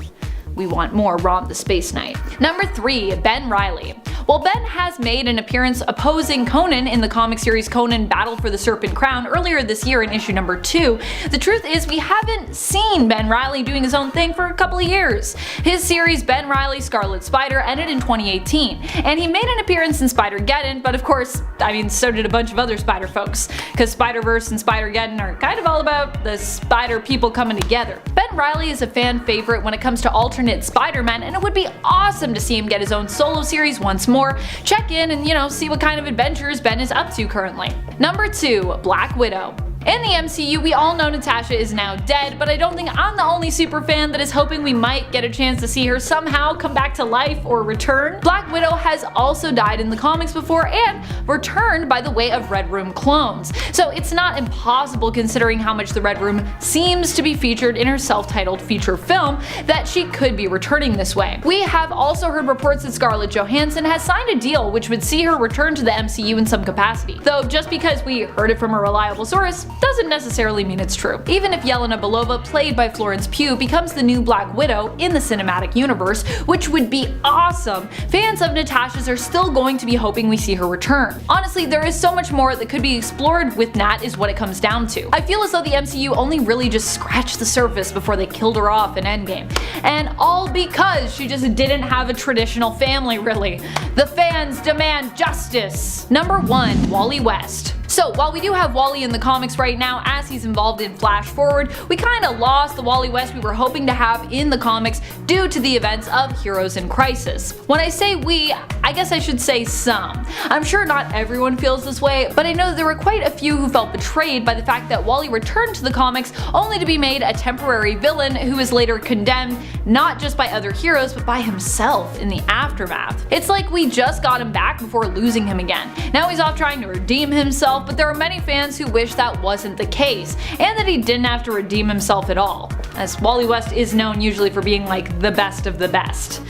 We want more Rom the Space Knight. Number 3, Ben Reilly. While Ben has made an appearance opposing Conan in the comic series Conan Battle for the Serpent Crown earlier this year in issue number 2, the truth is we haven't seen Ben Reilly doing his own thing for a couple of years. His series Ben Reilly Scarlet Spider ended in 2018, and he made an appearance in Spider-Geddon, but of course, so did a bunch of other Spider folks, because Spider-Verse and Spider-Geddon are kind of all about the Spider people coming together. Ben Reilly is a fan favorite when it comes to alternate Spider-Man, and it would be awesome to see him get his own solo series once more. Check in and see what kind of adventures Ben is up to currently. Number 2, Black Widow. In the MCU, we all know Natasha is now dead, but I don't think I'm the only superfan that is hoping we might get a chance to see her somehow come back to life or return. Black Widow has also died in the comics before and returned by the way of Red Room clones, so it's not impossible considering how much the Red Room seems to be featured in her self-titled feature film that she could be returning this way. We have also heard reports that Scarlett Johansson has signed a deal which would see her return to the MCU in some capacity, though just because we heard it from a reliable source doesn't necessarily mean it's true. Even if Yelena Belova, played by Florence Pugh, becomes the new Black Widow in the cinematic universe, which would be awesome, fans of Natasha's are still going to be hoping we see her return. Honestly, there is so much more that could be explored with Nat is what it comes down to. I feel as though the MCU only really just scratched the surface before they killed her off in Endgame, and all because she just didn't have a traditional family really. The fans demand justice! Number 1, Wally West. So while we do have Wally in the comics right now as he's involved in Flash Forward, we kinda lost the Wally West we were hoping to have in the comics due to the events of Heroes in Crisis. When I say we, I guess I should say some. I'm sure not everyone feels this way, but I know there were quite a few who felt betrayed by the fact that Wally returned to the comics only to be made a temporary villain who was later condemned not just by other heroes but by himself in the aftermath. It's like we just got him back before losing him again. Now he's off trying to redeem himself, but there are many fans who wish that wasn't the case, and that he didn't have to redeem himself at all, as Wally West is known usually for being like the best of the best.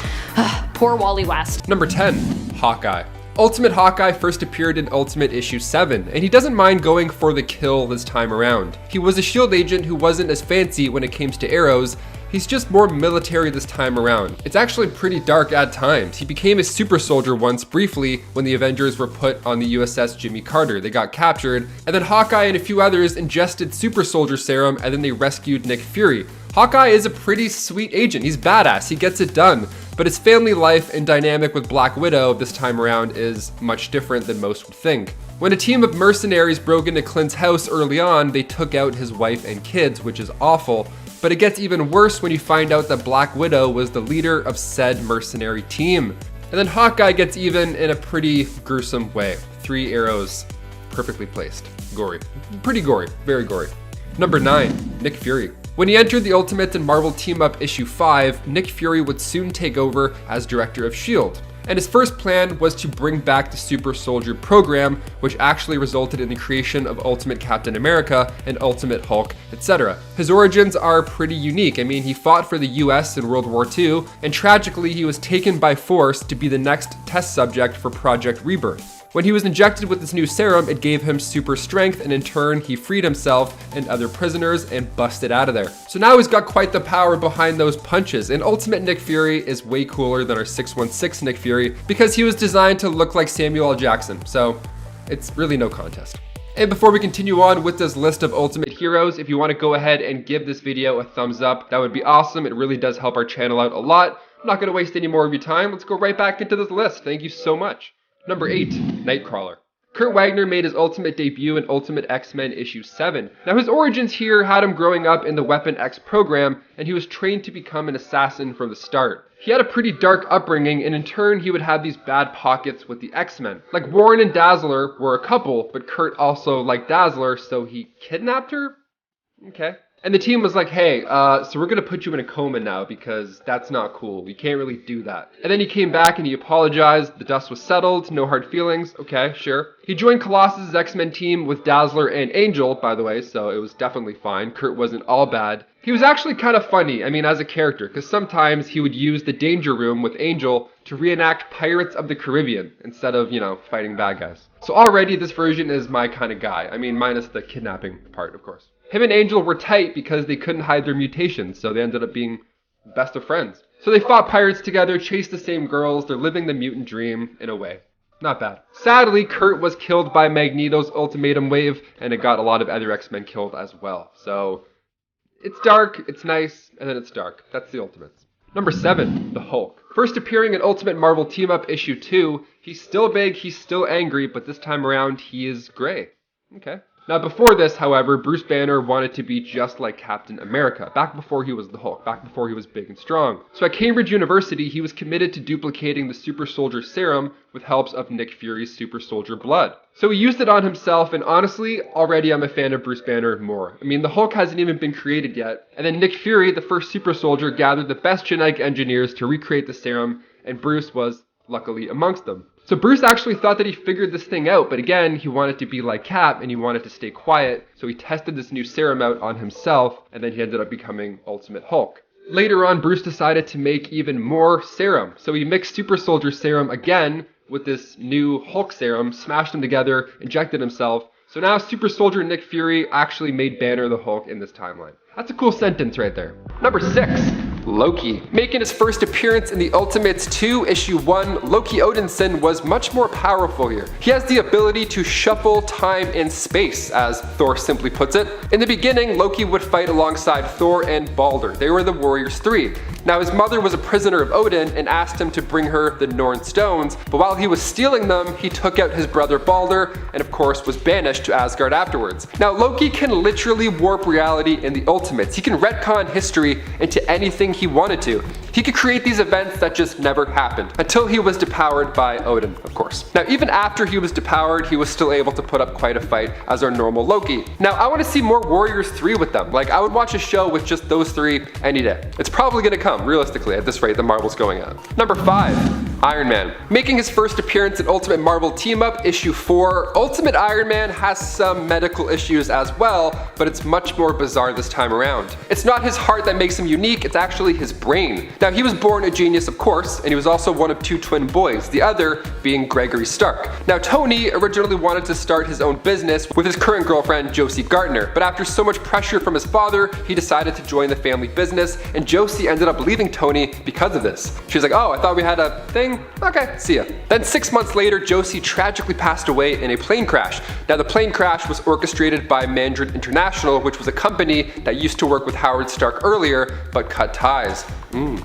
Poor Wally West. Number 10, Hawkeye. Ultimate Hawkeye first appeared in Ultimate issue 7, and he doesn't mind going for the kill this time around. He was a SHIELD agent who wasn't as fancy when it came to arrows, he's just more military this time around. It's actually pretty dark at times. He became a super soldier once briefly when the Avengers were put on the USS Jimmy Carter. They got captured, and then Hawkeye and a few others ingested super soldier serum, and then they rescued Nick Fury. Hawkeye is a pretty sweet agent. He's badass, he gets it done. But his family life and dynamic with Black Widow this time around is much different than most would think. When a team of mercenaries broke into Clint's house early on, they took out his wife and kids, which is awful. but it gets even worse when you find out that Black Widow was the leader of said mercenary team. And then Hawkeye gets even in a pretty gruesome way. 3 arrows, perfectly placed. Gory. Pretty gory, very gory. Number 9, Nick Fury. When he entered the Ultimates and Marvel Team Up issue 5, Nick Fury would soon take over as director of S.H.I.E.L.D. And his first plan was to bring back the Super Soldier program, which actually resulted in the creation of Ultimate Captain America and Ultimate Hulk, etc. His origins are pretty unique. I mean, he fought for the US in World War II, and tragically he was taken by force to be the next test subject for Project Rebirth. When he was injected with this new serum, it gave him super strength, and in turn, he freed himself and other prisoners and busted out of there. So now he's got quite the power behind those punches, and Ultimate Nick Fury is way cooler than our 616 Nick Fury because he was designed to look like Samuel L. Jackson, so it's really no contest. And before we continue on with this list of Ultimate Heroes, if you want to go ahead and give this video a thumbs up, that would be awesome. It really does help our channel out a lot. I'm not going to waste any more of your time. Let's go right back into this list. Thank you so much. Number 8, Nightcrawler. Kurt Wagner made his Ultimate debut in Ultimate X-Men issue 7. Now his origins here had him growing up in the Weapon X program, and he was trained to become an assassin from the start. He had a pretty dark upbringing, and in turn he would have these bad pockets with the X-Men. Like Warren and Dazzler were a couple, but Kurt also liked Dazzler, so he kidnapped her? Okay. And the team was like, hey, so we're going to put you in a coma now because that's not cool. We can't really do that. And then he came back and he apologized. The dust was settled. No hard feelings. Okay, sure. He joined Colossus' X-Men team with Dazzler and Angel, by the way, so it was definitely fine. Kurt wasn't all bad. He was actually kind of funny, I mean, as a character, because sometimes he would use the Danger Room with Angel to reenact Pirates of the Caribbean instead of, fighting bad guys. So already this version is my kind of guy. I mean, minus the kidnapping part, of course. Him and Angel were tight because they couldn't hide their mutations, so they ended up being best of friends. So they fought pirates together, chased the same girls, they're living the mutant dream in a way. Not bad. Sadly, Kurt was killed by Magneto's ultimatum wave, and it got a lot of other X-Men killed as well. So it's dark, it's nice, and then it's dark. That's the Ultimates. Number 7, the Hulk. First appearing in Ultimate Marvel Team Up issue 2, he's still big, he's still angry, but this time around he is gray. Okay. Now before this, however, Bruce Banner wanted to be just like Captain America, back before he was the Hulk, back before he was big and strong. So at Cambridge University, he was committed to duplicating the Super Soldier Serum with helps of Nick Fury's Super Soldier blood. So he used it on himself, and honestly, already I'm a fan of Bruce Banner more. I mean, the Hulk hasn't even been created yet, and then Nick Fury, the first Super Soldier, gathered the best genetic engineers to recreate the serum, and Bruce was luckily amongst them. So Bruce actually thought that he figured this thing out, but again, he wanted to be like Cap and he wanted to stay quiet, so he tested this new serum out on himself, and then he ended up becoming Ultimate Hulk. Later on, Bruce decided to make even more serum, so he mixed Super Soldier Serum again with this new Hulk serum, smashed them together, injected himself, so now Super Soldier Nick Fury actually made Banner the Hulk in this timeline. That's a cool sentence right there. Number 6. Loki. Making his first appearance in the Ultimates 2 issue 1, Loki Odinson was much more powerful here. He has the ability to shuffle time and space, as Thor simply puts it. In the beginning, Loki would fight alongside Thor and Balder. They were the Warriors 3. Now his mother was a prisoner of Odin and asked him to bring her the Norn stones, but while he was stealing them, he took out his brother Balder and of course was banished to Asgard afterwards. Now Loki can literally warp reality in the Ultimates. He can retcon history into anything he wanted to. He could create these events that just never happened, until he was depowered by Odin, of course. Now even after he was depowered, he was still able to put up quite a fight as our normal Loki. Now I want to see more Warriors 3 with them. Like, I would watch a show with just those 3 any day. It's probably gonna come, realistically, at this rate the Marvel's going at. Number 5, Iron Man. Making his first appearance in Ultimate Marvel Team Up issue 4, Ultimate Iron Man has some medical issues as well, but it's much more bizarre this time around. It's not his heart that makes him unique, it's actually his brain. Now he was born a genius, of course, and he was also one of 2 twin boys, the other being Gregory Stark. Now Tony originally wanted to start his own business with his current girlfriend Josie Gardner, but after so much pressure from his father, he decided to join the family business, and Josie ended up leaving Tony because of this. She was like, oh, I thought we had a thing? Okay, see ya. Then 6 months later, Josie tragically passed away in a plane crash. Now the plane crash was orchestrated by Mandarin International, which was a company that used to work with Howard Stark earlier, but cut ties.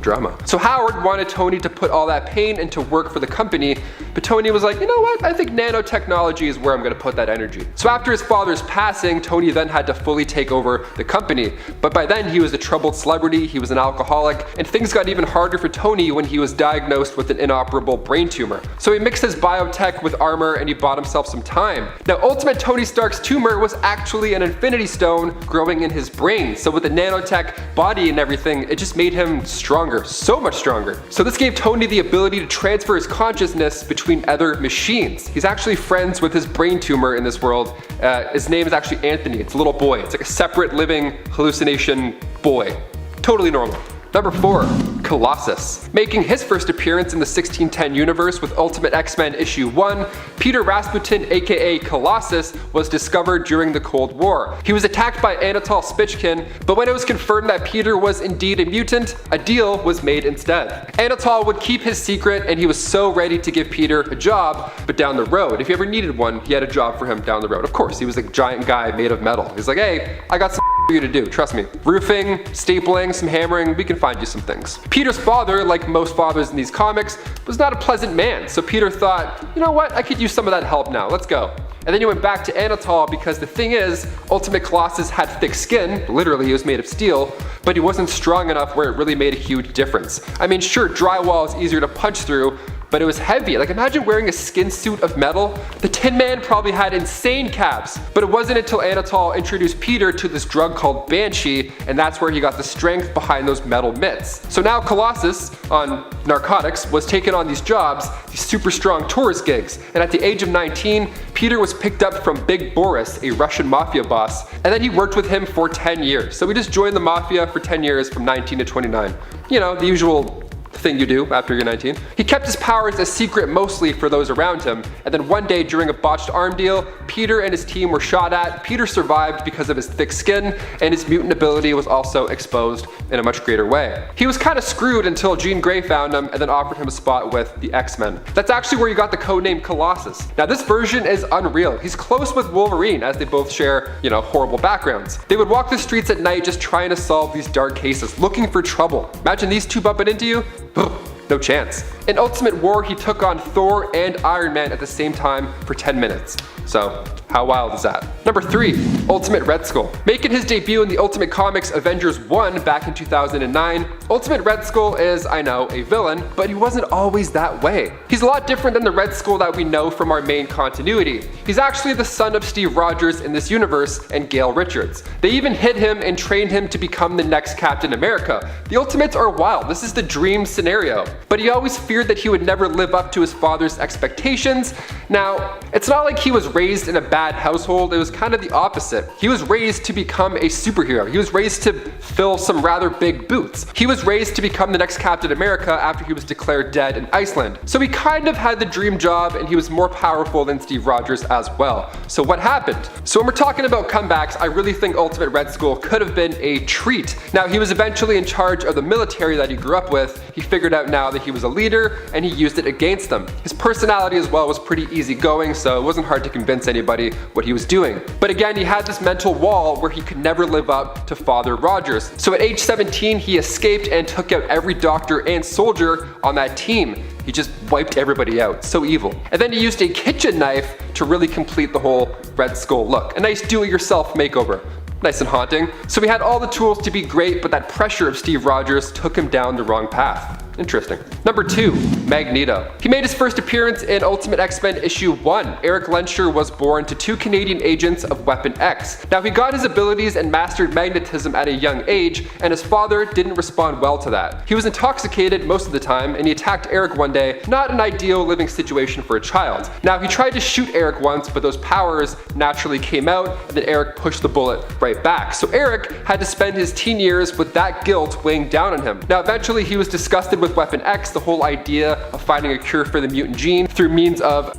Drama. So Howard wanted Tony to put all that pain into work for the company, but Tony was like, you know what, I think nanotechnology is where I'm going to put that energy. So after his father's passing, Tony then had to fully take over the company, but by then he was a troubled celebrity, he was an alcoholic, and things got even harder for Tony when he was diagnosed with an inoperable brain tumor. So he mixed his biotech with armor and he bought himself some time. Now Ultimate Tony Stark's tumor was actually an Infinity Stone growing in his brain, so with the nanotech body and everything, it just made him stronger, so much stronger. So this gave Tony the ability to transfer his consciousness between other machines. He's actually friends with his brain tumor in this world. His name is actually Anthony. It's a little boy. It's like a separate living hallucination boy. Totally normal. Number 4, Colossus. Making his first appearance in the 1610 universe with Ultimate X-Men issue 1, Peter Rasputin aka Colossus was discovered during the Cold War. He was attacked by Anatol Spichkin, but when it was confirmed that Peter was indeed a mutant, a deal was made instead. Anatol would keep his secret and he was so ready to give Peter a job, but down the road, if he ever needed one, he had a job for him down the road. Of course, he was a giant guy made of metal. He's like, hey, I got some for you to do, trust me. Roofing, stapling, some hammering, we can find you some things. Peter's father, like most fathers in these comics, was not a pleasant man, so Peter thought, you know what, I could use some of that help now, let's go. And then he went back to Anatol because the thing is, Ultimate Colossus had thick skin, literally he was made of steel, but he wasn't strong enough where it really made a huge difference. I mean, sure, drywall is easier to punch through, but it was heavy. Like imagine wearing a skin suit of metal. The Tin Man probably had insane calves, but it wasn't until Anatol introduced Peter to this drug called Banshee, and that's where he got the strength behind those metal mitts. So now Colossus, on narcotics, was taking on these jobs, these super strong tourist gigs, and at the age of 19, Peter was picked up from Big Boris, a Russian mafia boss, and then he worked with him for 10 years. So he just joined the mafia for 10 years from 19 to 29. You know, the usual thing you do after you're 19. He kept his powers a secret mostly for those around him, and then one day during a botched arm deal, Peter and his team were shot at. Peter survived because of his thick skin, and his mutant ability was also exposed in a much greater way. He was kind of screwed until Jean Grey found him and then offered him a spot with the X-Men. That's actually where you got the codename Colossus. Now this version is unreal. He's close with Wolverine as they both share, you know, horrible backgrounds. They would walk the streets at night just trying to solve these dark cases, looking for trouble. Imagine these two bumping into you. No chance. In Ultimate War, he took on Thor and Iron Man at the same time for 10 minutes. So, how wild is that? Number 3, Ultimate Red Skull. Making his debut in the Ultimate Comics Avengers 1 back in 2009, Ultimate Red Skull is, I know, a villain, but he wasn't always that way. He's a lot different than the Red Skull that we know from our main continuity. He's actually the son of Steve Rogers in this universe and Gail Richards. They even hid him and trained him to become the next Captain America. The Ultimates are wild. This is the dream scenario. But he always feared that he would never live up to his father's expectations. Now, it's not like he was raised in a bad household, it was kind of the opposite. He was raised to become a superhero. He was raised to fill some rather big boots. He was raised to become the next Captain America after he was declared dead in Iceland. So he kind of had the dream job and he was more powerful than Steve Rogers as well. So what happened? So when we're talking about comebacks, I really think Ultimate Red Skull could have been a treat. Now he was eventually in charge of the military that he grew up with. He figured out now that he was a leader and he used it against them. His personality as well was pretty easygoing, so it wasn't hard to convince anybody what he was doing. But again, he had this mental wall where he could never live up to Father Rogers. So at age 17, he escaped and took out every doctor and soldier on that team. He just wiped everybody out, so evil. And then he used a kitchen knife to really complete the whole Red Skull look. A nice do-it-yourself makeover. Nice and haunting. So he had all the tools to be great, but that pressure of Steve Rogers took him down the wrong path. Interesting. Number 2, Magneto. He made his first appearance in Ultimate X-Men issue 1. Eric Lenscher was born to 2 Canadian agents of Weapon X. Now he got his abilities and mastered magnetism at a young age, and his father didn't respond well to that. He was intoxicated most of the time, and he attacked Eric one day. Not an ideal living situation for a child. Now he tried to shoot Eric once, but those powers naturally came out, and then Eric pushed the bullet right back. So Eric had to spend his teen years with that guilt weighing down on him. Now eventually he was disgusted with Weapon X, the whole idea of finding a cure for the mutant gene through means of.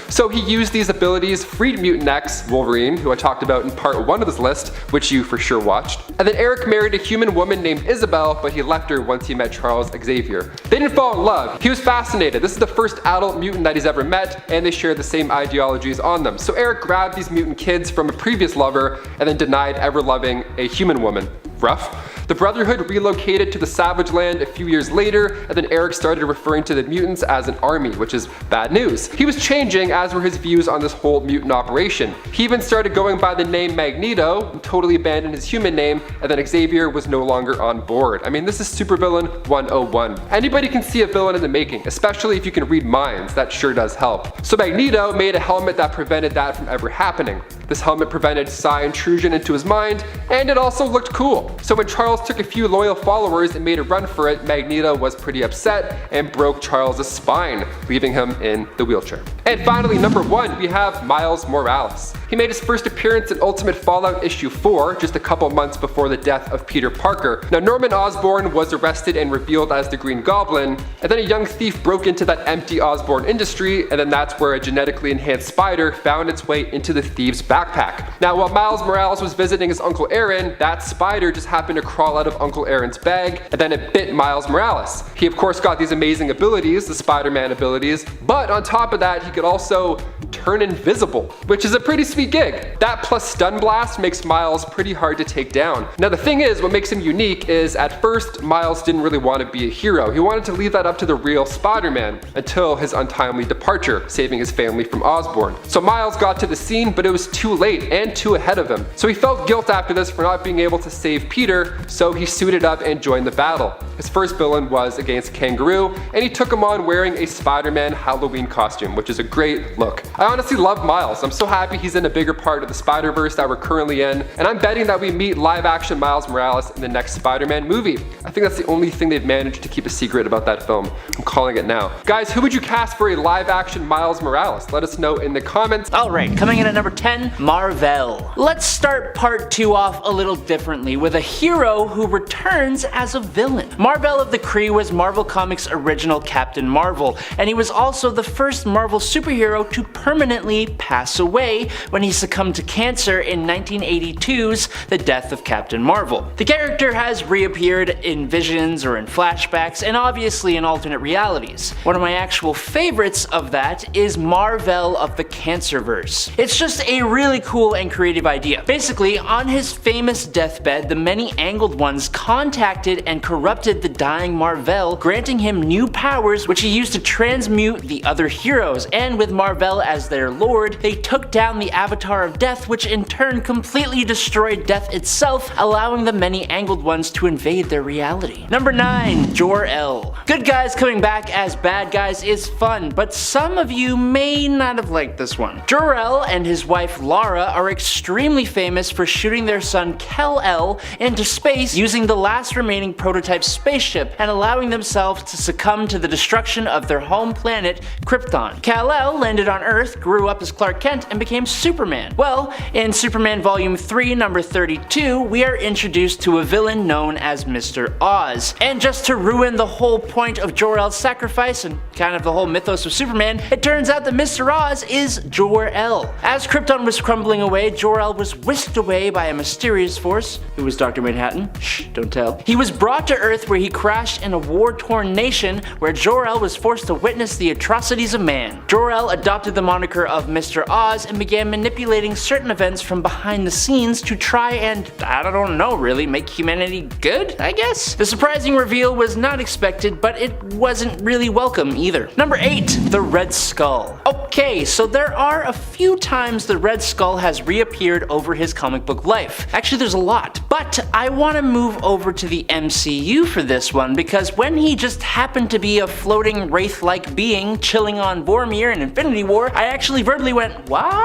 So he used these abilities, freed Mutant X, Wolverine, who I talked about in part 1 of this list, which you for sure watched. And then Eric married a human woman named Isabel, but he left her once he met Charles Xavier. They didn't fall in love. He was fascinated. This is the first adult mutant that he's ever met, and they share the same ideologies on them. So Eric grabbed these mutant kids from a previous lover and then denied ever loving a human woman. Rough. The Brotherhood relocated to the Savage Land a few years later, and then Eric started referring to the mutants as an army, which is bad news. He was changing, as were his views on this whole mutant operation. He even started going by the name Magneto, and totally abandoned his human name, and then Xavier was no longer on board. I mean, this is supervillain 101. Anybody can see a villain in the making, especially if you can read minds. That sure does help. So Magneto made a helmet that prevented that from ever happening. This helmet prevented psi intrusion into his mind, and it also looked cool. So when Charles took a few loyal followers and made a run for it, Magneto was pretty upset and broke Charles' spine, leaving him in the wheelchair. And finally, number 1, we have Miles Morales. He made his first appearance in Ultimate Fallout issue 4, just a couple months before the death of Peter Parker. Now, Norman Osborn was arrested and revealed as the Green Goblin, and then a young thief broke into that empty Osborn industry, and then that's where a genetically enhanced spider found its way into the thief's backpack. Now, while Miles Morales was visiting his Uncle Aaron, that spider just happened to crawl out of Uncle Aaron's bag, and then it bit Miles Morales. He of course got these amazing abilities, the Spider-Man abilities, but on top of that, he could also turn invisible, which is a pretty sweet gig. That plus Stun Blast makes Miles pretty hard to take down. Now the thing is, what makes him unique is at first, Miles didn't really want to be a hero. He wanted to leave that up to the real Spider-Man until his untimely departure, saving his family from Osborn. So Miles got to the scene, but it was too late and too ahead of him. So he felt guilt after this for not being able to save Peter, so he suited up and joined the battle. His first villain was against Kangaroo, and he took him on wearing a Spider-Man Halloween costume, which is a great look. I honestly love Miles. I'm so happy he's in a bigger part of the Spider-Verse that we're currently in, and I'm betting that we meet live-action Miles Morales in the next Spider-Man movie. I think that's the only thing they've managed to keep a secret about that film. I'm calling it now. Guys, who would you cast for a live-action Miles Morales? Let us know in the comments. Alright, coming in at number 10, Marvel. Let's start part 2 off a little differently with a hero who returns as a villain. Mar-Vell of the Kree was Marvel Comics' original Captain Marvel, and he was also the first Marvel superhero to permanently pass away when he succumbed to cancer in 1982's The Death of Captain Marvel. The character has reappeared in visions or in flashbacks, and obviously in alternate realities. One of my actual favorites of that is Mar-Vell of the Cancerverse. It's just a really cool and creative idea. Basically, on his famous deathbed, the Many-Angled Ones contacted and corrupted the dying Mar-Vell, granting him new powers which he used to transmute the other heroes, and with Mar-Vell as their lord, they took down the Avatar of Death, which in turn completely destroyed Death itself, allowing the Many-Angled Ones to invade their reality. Number 9, Jor-El. Good guys coming back as bad guys is fun, but some of you may not have liked this one. Jor-El and his wife Lara are extremely famous for shooting their son Kal-El into space using the last remaining prototype spaceship and allowing themselves to succumb to the destruction of their home planet, Krypton. Kal-El landed on Earth, grew up as Clark Kent, and became Superman. Well, in Superman Volume 3, number 32, we are introduced to a villain known as Mr. Oz. And just to ruin the whole point of Jor-El's sacrifice and kind of the whole mythos of Superman, it turns out that Mr. Oz is Jor-El. As Krypton was crumbling away, Jor-El was whisked away by a mysterious force. Who was Dr. Manhattan? Shh, don't tell. He was brought to Earth where he crashed in a war-torn nation where Jor-El was forced to witness the atrocities of man. Jor-El adopted the moniker of Mr. Oz and began manipulating certain events from behind the scenes to try and, I don't know really, make humanity good, I guess? The surprising reveal was not expected, but it wasn't really welcome either. Number 8, the Red Skull. Okay, so there are a few times the Red Skull has reappeared over his comic book life. Actually, there's a lot. But I want to move over to the MCU for this one, because when he just happened to be a floating wraith-like being chilling on Vormir in Infinity War, I actually verbally went, what?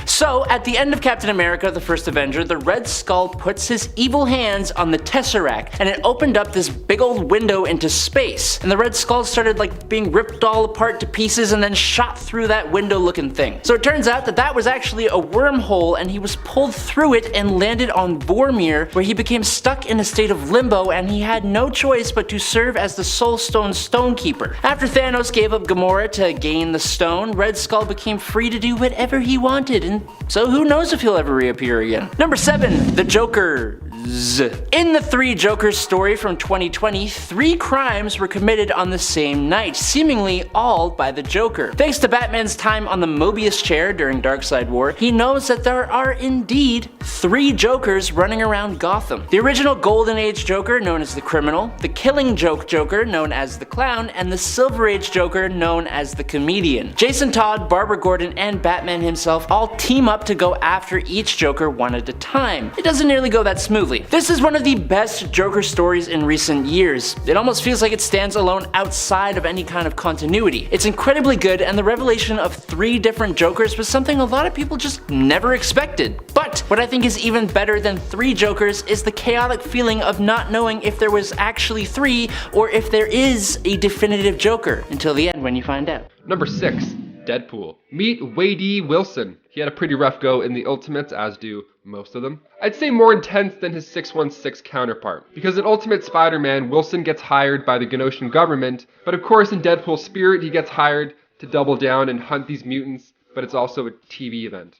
So, at the end of Captain America, the First Avenger, the Red Skull puts his evil hands on the Tesseract, and it opened up this big old window into space. And the Red Skull started like being ripped all apart to pieces and then shot through that window looking thing. So it turns out that that was actually a wormhole, and he was pulled through it and landed on Vormir, where he became stuck in a state of limbo, and he had no choice but to serve as the Soul Stone Stonekeeper. After Thanos gave up Gamora to gain the stone, Red Skull became free to do whatever he wanted, and so who knows if he'll ever reappear again. Number 7, the Joker. In the Three Jokers story from 2020, 3 crimes were committed on the same night, seemingly all by the Joker. Thanks to Batman's time on the Mobius chair during Darkseid War, he knows that there are indeed 3 Jokers running around Gotham. The original Golden Age Joker, known as the Criminal, the Killing Joke Joker, known as the Clown, and the Silver Age Joker, known as the Comedian. Jason Todd, Barbara Gordon, and Batman himself all team up to go after each Joker one at a time. It doesn't nearly go that smoothly. This is one of the best Joker stories in recent years. It almost feels like it stands alone outside of any kind of continuity. It's incredibly good, and the revelation of 3 different Jokers was something a lot of people just never expected. But what I think is even better than 3 Jokers is the chaotic feeling of not knowing if there was actually 3 or if there is a definitive Joker until the end when you find out. Number 6. Deadpool. Meet Wade Wilson. He had a pretty rough go in the Ultimates, as do most of them. I'd say more intense than his 616 counterpart, because in Ultimate Spider-Man, Wilson gets hired by the Genoshan government, but of course in Deadpool's spirit, he gets hired to double down and hunt these mutants, but it's also a TV event.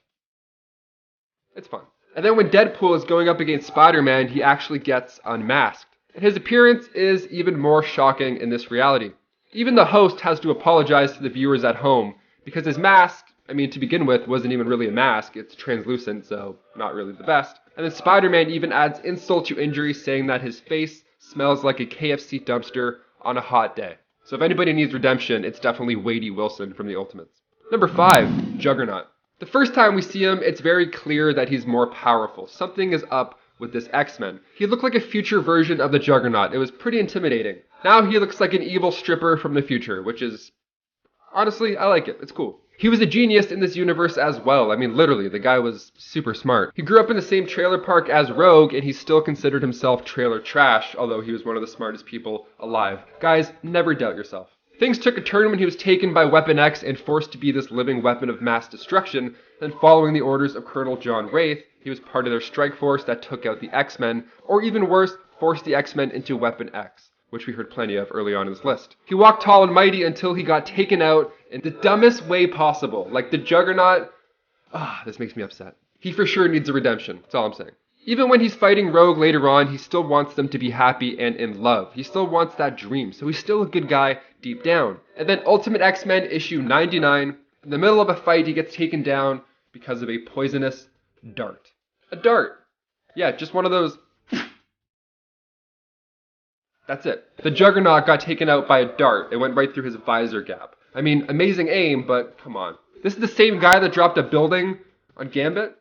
It's fun. And then when Deadpool is going up against Spider-Man, he actually gets unmasked. And his appearance is even more shocking in this reality. Even the host has to apologize to the viewers at home, because his mask, to begin with, wasn't even really a mask. It's translucent, so not really the best. And then Spider-Man even adds insult to injury, saying that his face smells like a KFC dumpster on a hot day. So if anybody needs redemption, it's definitely Wade Wilson from the Ultimates. Number 5, Juggernaut. The first time we see him, it's very clear that he's more powerful. Something is up with this X-Men. He looked like a future version of the Juggernaut. It was pretty intimidating. Now he looks like an evil stripper from the future, which is... honestly, I like it. It's cool. He was a genius in this universe as well. Literally, the guy was super smart. He grew up in the same trailer park as Rogue, and he still considered himself trailer trash, although he was one of the smartest people alive. Guys, never doubt yourself. Things took a turn when he was taken by Weapon X and forced to be this living weapon of mass destruction. Then following the orders of Colonel John Wraith, he was part of their strike force that took out the X-Men, or even worse, forced the X-Men into Weapon X, which we heard plenty of early on in this list. He walked tall and mighty until he got taken out in the dumbest way possible. Like the Juggernaut, this makes me upset. He for sure needs a redemption, that's all I'm saying. Even when he's fighting Rogue later on, he still wants them to be happy and in love. He still wants that dream, so he's still a good guy deep down. And then Ultimate X-Men issue 99, in the middle of a fight he gets taken down because of a poisonous dart. A dart. Yeah, just one of those. That's it. The Juggernaut got taken out by a dart. It went right through his visor gap. Amazing aim, but come on. This is the same guy that dropped a building on Gambit?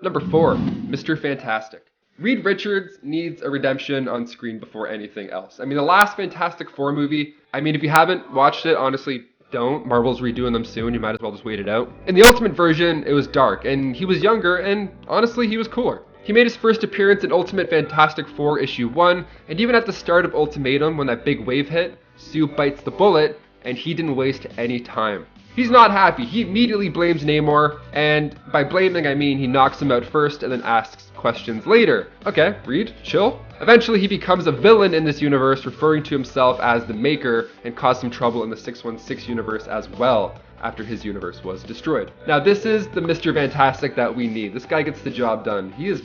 Number 4, Mr. Fantastic. Reed Richards needs a redemption on screen before anything else. The last Fantastic Four movie, if you haven't watched it, honestly, don't. Marvel's redoing them soon, you might as well just wait it out. In the Ultimate version, it was dark, and he was younger, and honestly, he was cooler. He made his first appearance in Ultimate Fantastic Four issue 1, and even at the start of Ultimatum, when that big wave hit, Sue bites the bullet, and he didn't waste any time. He's not happy. He immediately blames Namor, and by blaming I mean he knocks him out first and then asks questions later. Okay, Reed, chill. Eventually he becomes a villain in this universe, referring to himself as the Maker, and caused some trouble in the 616 universe as well, after his universe was destroyed. Now this is the Mr. Fantastic that we need. This guy gets the job done. He's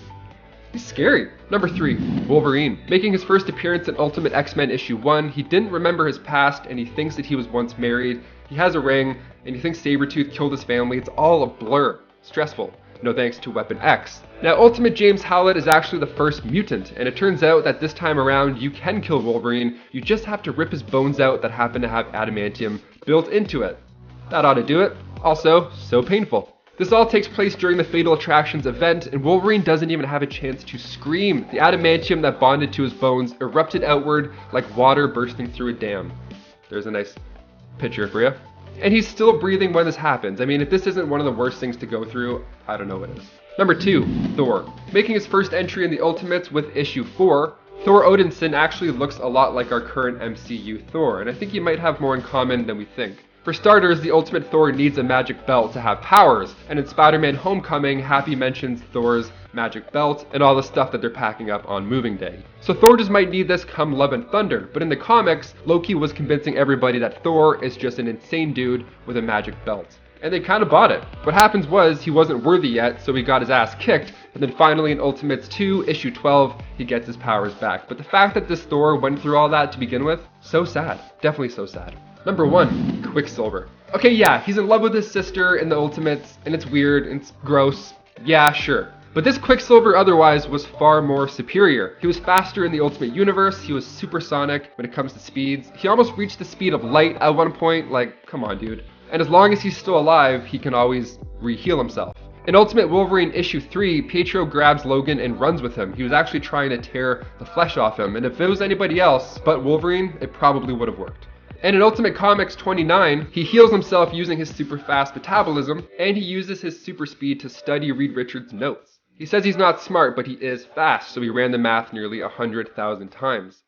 scary. Number 3, Wolverine. Making his first appearance in Ultimate X-Men issue 1, he didn't remember his past, and he thinks that he was once married. He has a ring, and he thinks Sabretooth killed his family. It's all a blur. Stressful. No thanks to Weapon X. Now, Ultimate James Howlett is actually the first mutant, and it turns out that this time around, you can kill Wolverine. You just have to rip his bones out that happen to have adamantium built into it. That ought to do it. Also, so painful. This all takes place during the Fatal Attractions event, and Wolverine doesn't even have a chance to scream. The adamantium that bonded to his bones erupted outward like water bursting through a dam. There's a nice picture for you. And he's still breathing when this happens. If this isn't one of the worst things to go through, I don't know what is. Number 2, Thor. Making his first entry in the Ultimates with issue 4, Thor Odinson actually looks a lot like our current MCU Thor, and I think he might have more in common than we think. For starters, the Ultimate Thor needs a magic belt to have powers, and in Spider-Man Homecoming, Happy mentions Thor's magic belt and all the stuff that they're packing up on Moving Day. So Thor just might need this come Love and Thunder, but in the comics, Loki was convincing everybody that Thor is just an insane dude with a magic belt. and they kind of bought it. What happens was he wasn't worthy yet, so he got his ass kicked, and then finally in Ultimates 2, issue 12, he gets his powers back. But the fact that this Thor went through all that to begin with, so sad. Definitely so sad. Number 1, Quicksilver. Okay, yeah, he's in love with his sister in the Ultimates, and it's weird, and it's gross. Yeah, sure. But this Quicksilver otherwise was far more superior. He was faster in the Ultimate Universe, he was supersonic when it comes to speeds. He almost reached the speed of light at one point, like, come on dude. And as long as he's still alive, he can always re-heal himself. In Ultimate Wolverine issue 3, Pietro grabs Logan and runs with him. He was actually trying to tear the flesh off him, and if it was anybody else but Wolverine, it probably would have worked. And in Ultimate Comics 29, he heals himself using his super fast metabolism, and he uses his super speed to study Reed Richards' notes. He says he's not smart, but he is fast, so he ran the math nearly 100,000 times.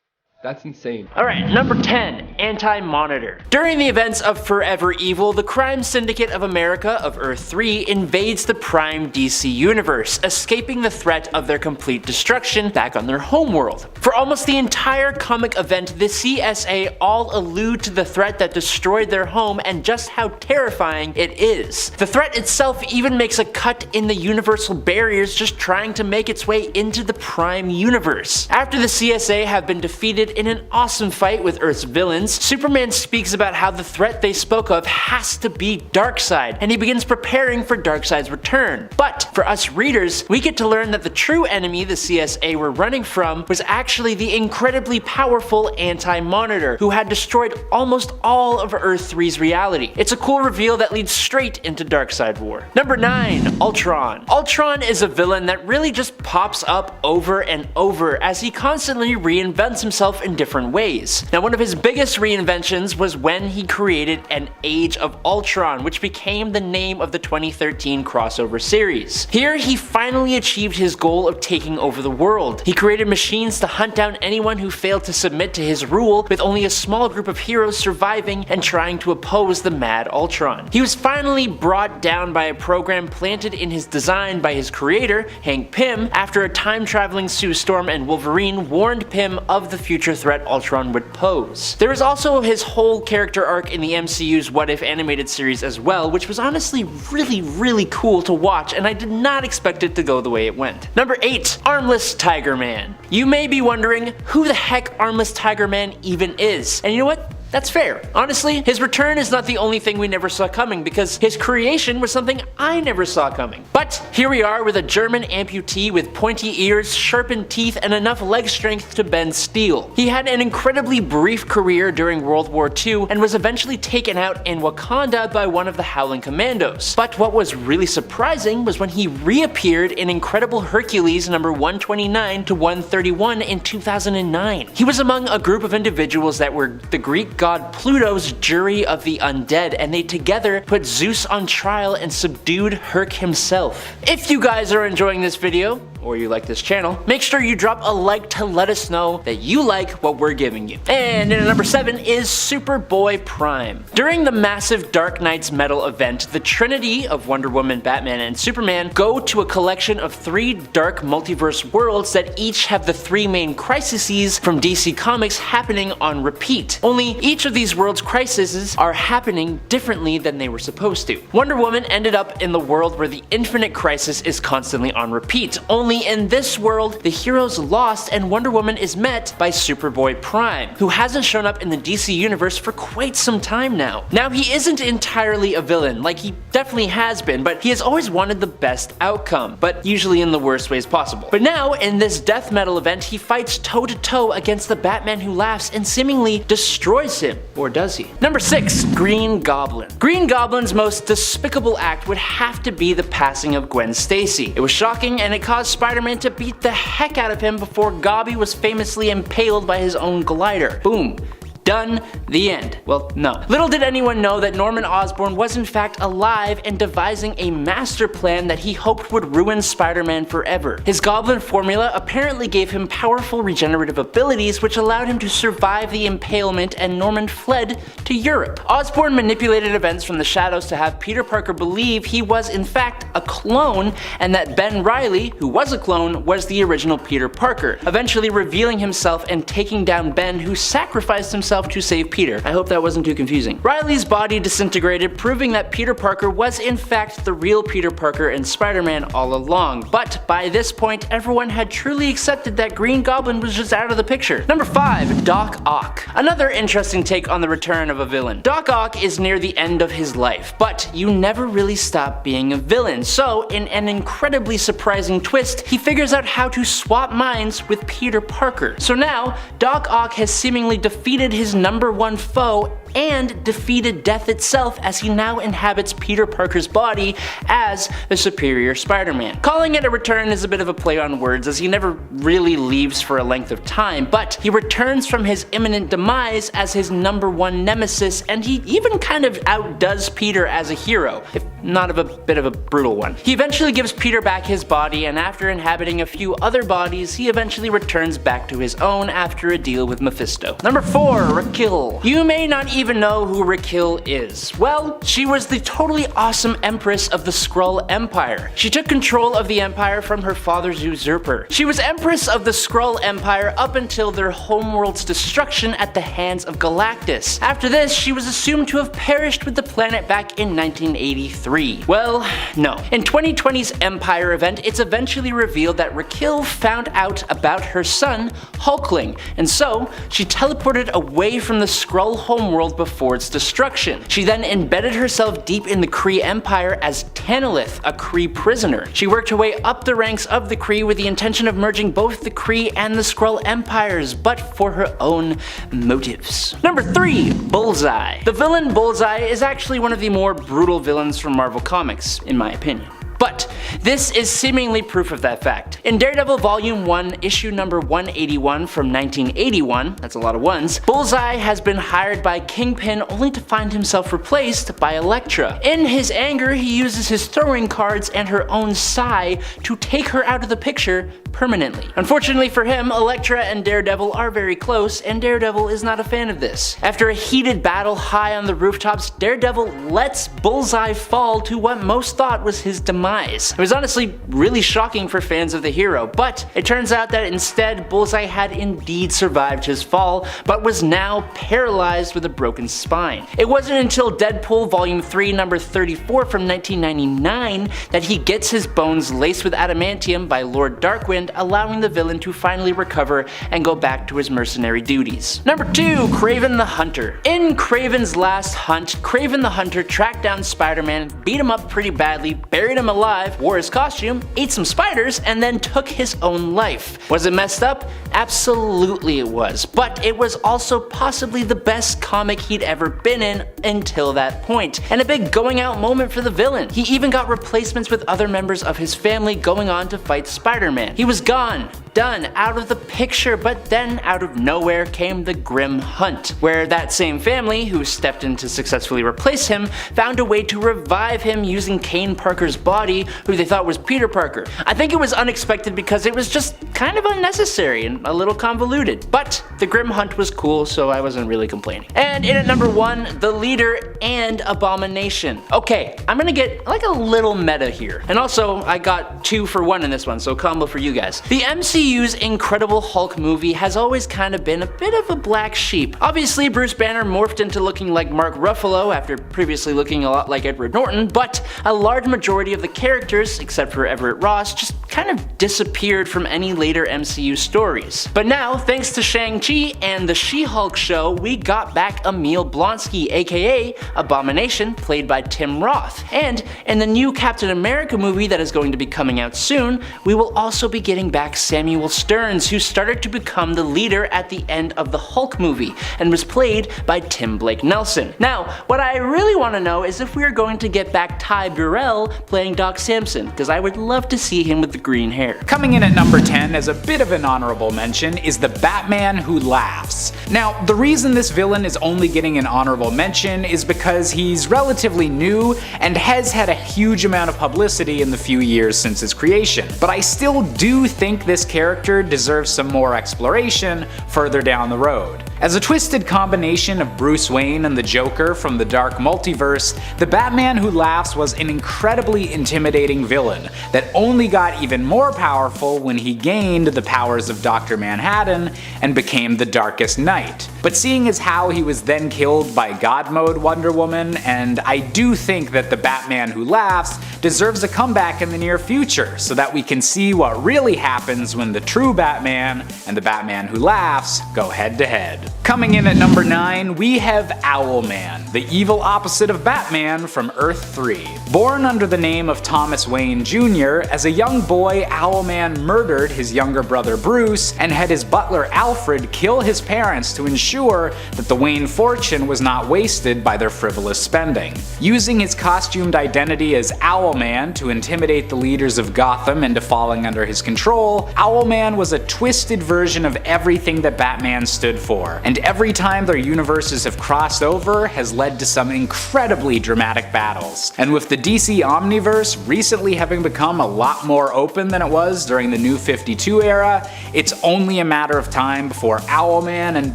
That's insane. Alright, number 10, Anti-Monitor. During the events of Forever Evil, the crime syndicate of America of Earth 3 invades the Prime DC universe, escaping the threat of their complete destruction back on their homeworld. For almost the entire comic event, the CSA all allude to the threat that destroyed their home and just how terrifying it is. The threat itself even makes a cut in the universal barriers just trying to make its way into the Prime universe. After the CSA have been defeated in an awesome fight with Earth's villains, Superman speaks about how the threat they spoke of has to be Darkseid, and he begins preparing for Darkseid's return. But for us readers, we get to learn that the true enemy the CSA were running from was actually the incredibly powerful Anti-Monitor, who had destroyed almost all of Earth 3's reality. It's a cool reveal that leads straight into Darkseid War. Number 9, Ultron. Ultron is a villain that really just pops up over and over as he constantly reinvents himself in different ways. Now, one of his biggest reinventions was when he created an Age of Ultron, which became the name of the 2013 crossover series. Here, he finally achieved his goal of taking over the world. He created machines to hunt down anyone who failed to submit to his rule, with only a small group of heroes surviving and trying to oppose the mad Ultron. He was finally brought down by a program planted in his design by his creator, Hank Pym, after a time-traveling Sue Storm and Wolverine warned Pym of the future threat Ultron would pose. There is also his whole character arc in the MCU's What If animated series as well, which was honestly really cool to watch, and I did not expect it to go the way it went. Number 8, Armless Tiger Man. You may be wondering who the heck Armless Tiger Man even is, and you know what? That's fair. Honestly, his return is not the only thing we never saw coming, because his creation was something I never saw coming. But here we are with a German amputee with pointy ears, sharpened teeth, and enough leg strength to bend steel. He had an incredibly brief career during World War II and was eventually taken out in Wakanda by one of the Howling Commandos. But what was really surprising was when he reappeared in Incredible Hercules number 129 to 131 in 2009. He was among a group of individuals that were the Greek god Pluto's jury of the undead, and they together put Zeus on trial and subdued Herc himself. If you guys are enjoying this video, or you like this channel, make sure you drop a like to let us know that you like what we're giving you. And in number 7 is Superboy Prime. During the massive Dark Knight's Metal event, the trinity of Wonder Woman, Batman, and Superman go to a collection of 3 dark multiverse worlds that each have the 3 main crises from DC Comics happening on repeat. Only each of these worlds' crises are happening differently than they were supposed to. Wonder Woman ended up in the world where the Infinite Crisis is constantly on repeat. Only in this world, the heroes lost and Wonder Woman is met by Superboy Prime, who hasn't shown up in the DC universe for quite some time now. Now, he isn't entirely a villain, like he definitely has been, but he has always wanted the best outcome, but usually in the worst ways possible. But now, in this death metal event, he fights toe-to-toe against the Batman Who Laughs and seemingly destroys him. Or does he? Number 6, Green Goblin. Green Goblin's most despicable act would have to be the passing of Gwen Stacy. It was shocking, and it caused Spider-Man to beat the heck out of him before Gobby was famously impaled by his own glider. Boom. Done. The end. Well, no. Little did anyone know that Norman Osborn was in fact alive and devising a master plan that he hoped would ruin Spider-Man forever. His goblin formula apparently gave him powerful regenerative abilities which allowed him to survive the impalement, and Norman fled to Europe. Osborn manipulated events from the shadows to have Peter Parker believe he was in fact a clone, and that Ben Reilly, who was a clone, was the original Peter Parker, eventually revealing himself and taking down Ben, who sacrificed himself to save Peter. I hope that wasn't too confusing. Riley's body disintegrated, proving that Peter Parker was in fact the real Peter Parker and Spider-Man all along. But by this point, everyone had truly accepted that Green Goblin was just out of the picture. Number 5. Doc Ock. Another interesting take on the return of a villain. Doc Ock is near the end of his life, but you never really stop being a villain. So, in an incredibly surprising twist, he figures out how to swap minds with Peter Parker. So now, Doc Ock has seemingly defeated his #1 foe and defeated death itself, as he now inhabits Peter Parker's body as the superior Spider-Man. Calling it a return is a bit of a play on words, as he never really leaves for a length of time, but he returns from his imminent demise as his #1 nemesis, and he even kind of outdoes Peter as a hero, if not of a bit of a brutal one. He eventually gives Peter back his body, and after inhabiting a few other bodies, he eventually returns back to his own after a deal with Mephisto. Number 4. Raquel. You may not even know who Raquel is. Well, she was the totally awesome Empress of the Skrull Empire. She took control of the Empire from her father's usurper. She was Empress of the Skrull Empire up until their homeworld's destruction at the hands of Galactus. After this, she was assumed to have perished with the planet back in 1983. Well, no. In 2020's Empire event, it's eventually revealed that Raquel found out about her son, Hulkling, and so she teleported away from the Skrull homeworld before its destruction. She then embedded herself deep in the Kree Empire as Tanalith, a Kree prisoner. She worked her way up the ranks of the Kree with the intention of merging both the Kree and the Skrull Empires, but for her own motives. Number 3. Bullseye. The villain Bullseye is actually one of the more brutal villains from Marvel Comics, in my opinion. But this is seemingly proof of that fact. In Daredevil Volume 1, issue number 181 from 1981, that's a lot of ones, Bullseye has been hired by Kingpin only to find himself replaced by Elektra. In his anger, he uses his throwing cards and her own Psi to take her out of the picture permanently. Unfortunately for him, Elektra and Daredevil are very close, and Daredevil is not a fan of this. After a heated battle high on the rooftops, Daredevil lets Bullseye fall to what most thought was his demise. It was honestly really shocking for fans of the hero, but it turns out that instead Bullseye had indeed survived his fall, but was now paralyzed with a broken spine. It wasn't until Deadpool Volume 3 number 34 from 1999 that he gets his bones laced with adamantium by Lord Darkwind, allowing the villain to finally recover and go back to his mercenary duties. Number 2. Kraven the Hunter. In Kraven's Last Hunt, Kraven the Hunter tracked down Spider-Man, beat him up pretty badly, buried him alive, wore his costume, ate some spiders, and then took his own life. Was it messed up? Absolutely it was, but it was also possibly the best comic he'd ever been in until that point, and a big going out moment for the villain. He even got replacements with other members of his family going on to fight Spider-Man. He was gone, done, out of the picture, but then out of nowhere came the Grim Hunt, where that same family, who stepped in to successfully replace him, found a way to revive him using Kane Parker's body, who they thought was Peter Parker. I think it was unexpected because it was just kind of unnecessary and a little convoluted, but the Grim Hunt was cool, so I wasn't really complaining. And in at number 1, the leader and Abomination. Okay, I'm gonna get like a little meta here, and also I got 2 for 1 in this one, so combo for you guys. The MCU's Incredible Hulk movie has always kind of been a bit of a black sheep. Obviously, Bruce Banner morphed into looking like Mark Ruffalo after previously looking a lot like Edward Norton, but a large majority of the characters, except for Everett Ross, just kind of disappeared from any later MCU stories. But now, thanks to Shang-Chi and the She-Hulk show, we got back Emil Blonsky, aka Abomination, played by Tim Roth. And in the new Captain America movie that is going to be coming out soon, we will also be getting back Samuel Stearns, who started to become the leader at the end of the Hulk movie, and was played by Tim Blake Nelson. Now, what I really want to know is if we are going to get back Ty Burrell playing Doc Samson, because I would love to see him with the green hair. Coming in at number 10 as a bit of an honorable mention is the Batman Who Laughs. Now, the reason this villain is only getting an honorable mention is because he's relatively new and has had a huge amount of publicity in the few years since his creation. But I still do think this character deserves some more exploration further down the road. As a twisted combination of Bruce Wayne and the Joker from the Dark Multiverse, the Batman Who Laughs was an incredibly intimidating villain that only got even more powerful when he gained the powers of Dr. Manhattan and became the Darkest Knight. But seeing as how he was then killed by God Mode Wonder Woman, and I do think that the Batman Who Laughs deserves a comeback in the near future so that we can see what really happens when the true Batman and the Batman Who Laughs go head to head. Coming in at number 9, we have Owlman, the evil opposite of Batman from Earth 3. Born under the name of Thomas Wayne Jr., as a young boy, Owlman murdered his younger brother Bruce and had his butler Alfred kill his parents to ensure that the Wayne fortune was not wasted by their frivolous spending. Using his costumed identity as Owlman to intimidate the leaders of Gotham into falling under his control, Owlman was a twisted version of everything that Batman stood for, and every time their universes have crossed over has led to some incredibly dramatic battles. And with the DC Omniverse recently having become a lot more open than it was during the New 52 era, it's only a matter of time before Owlman and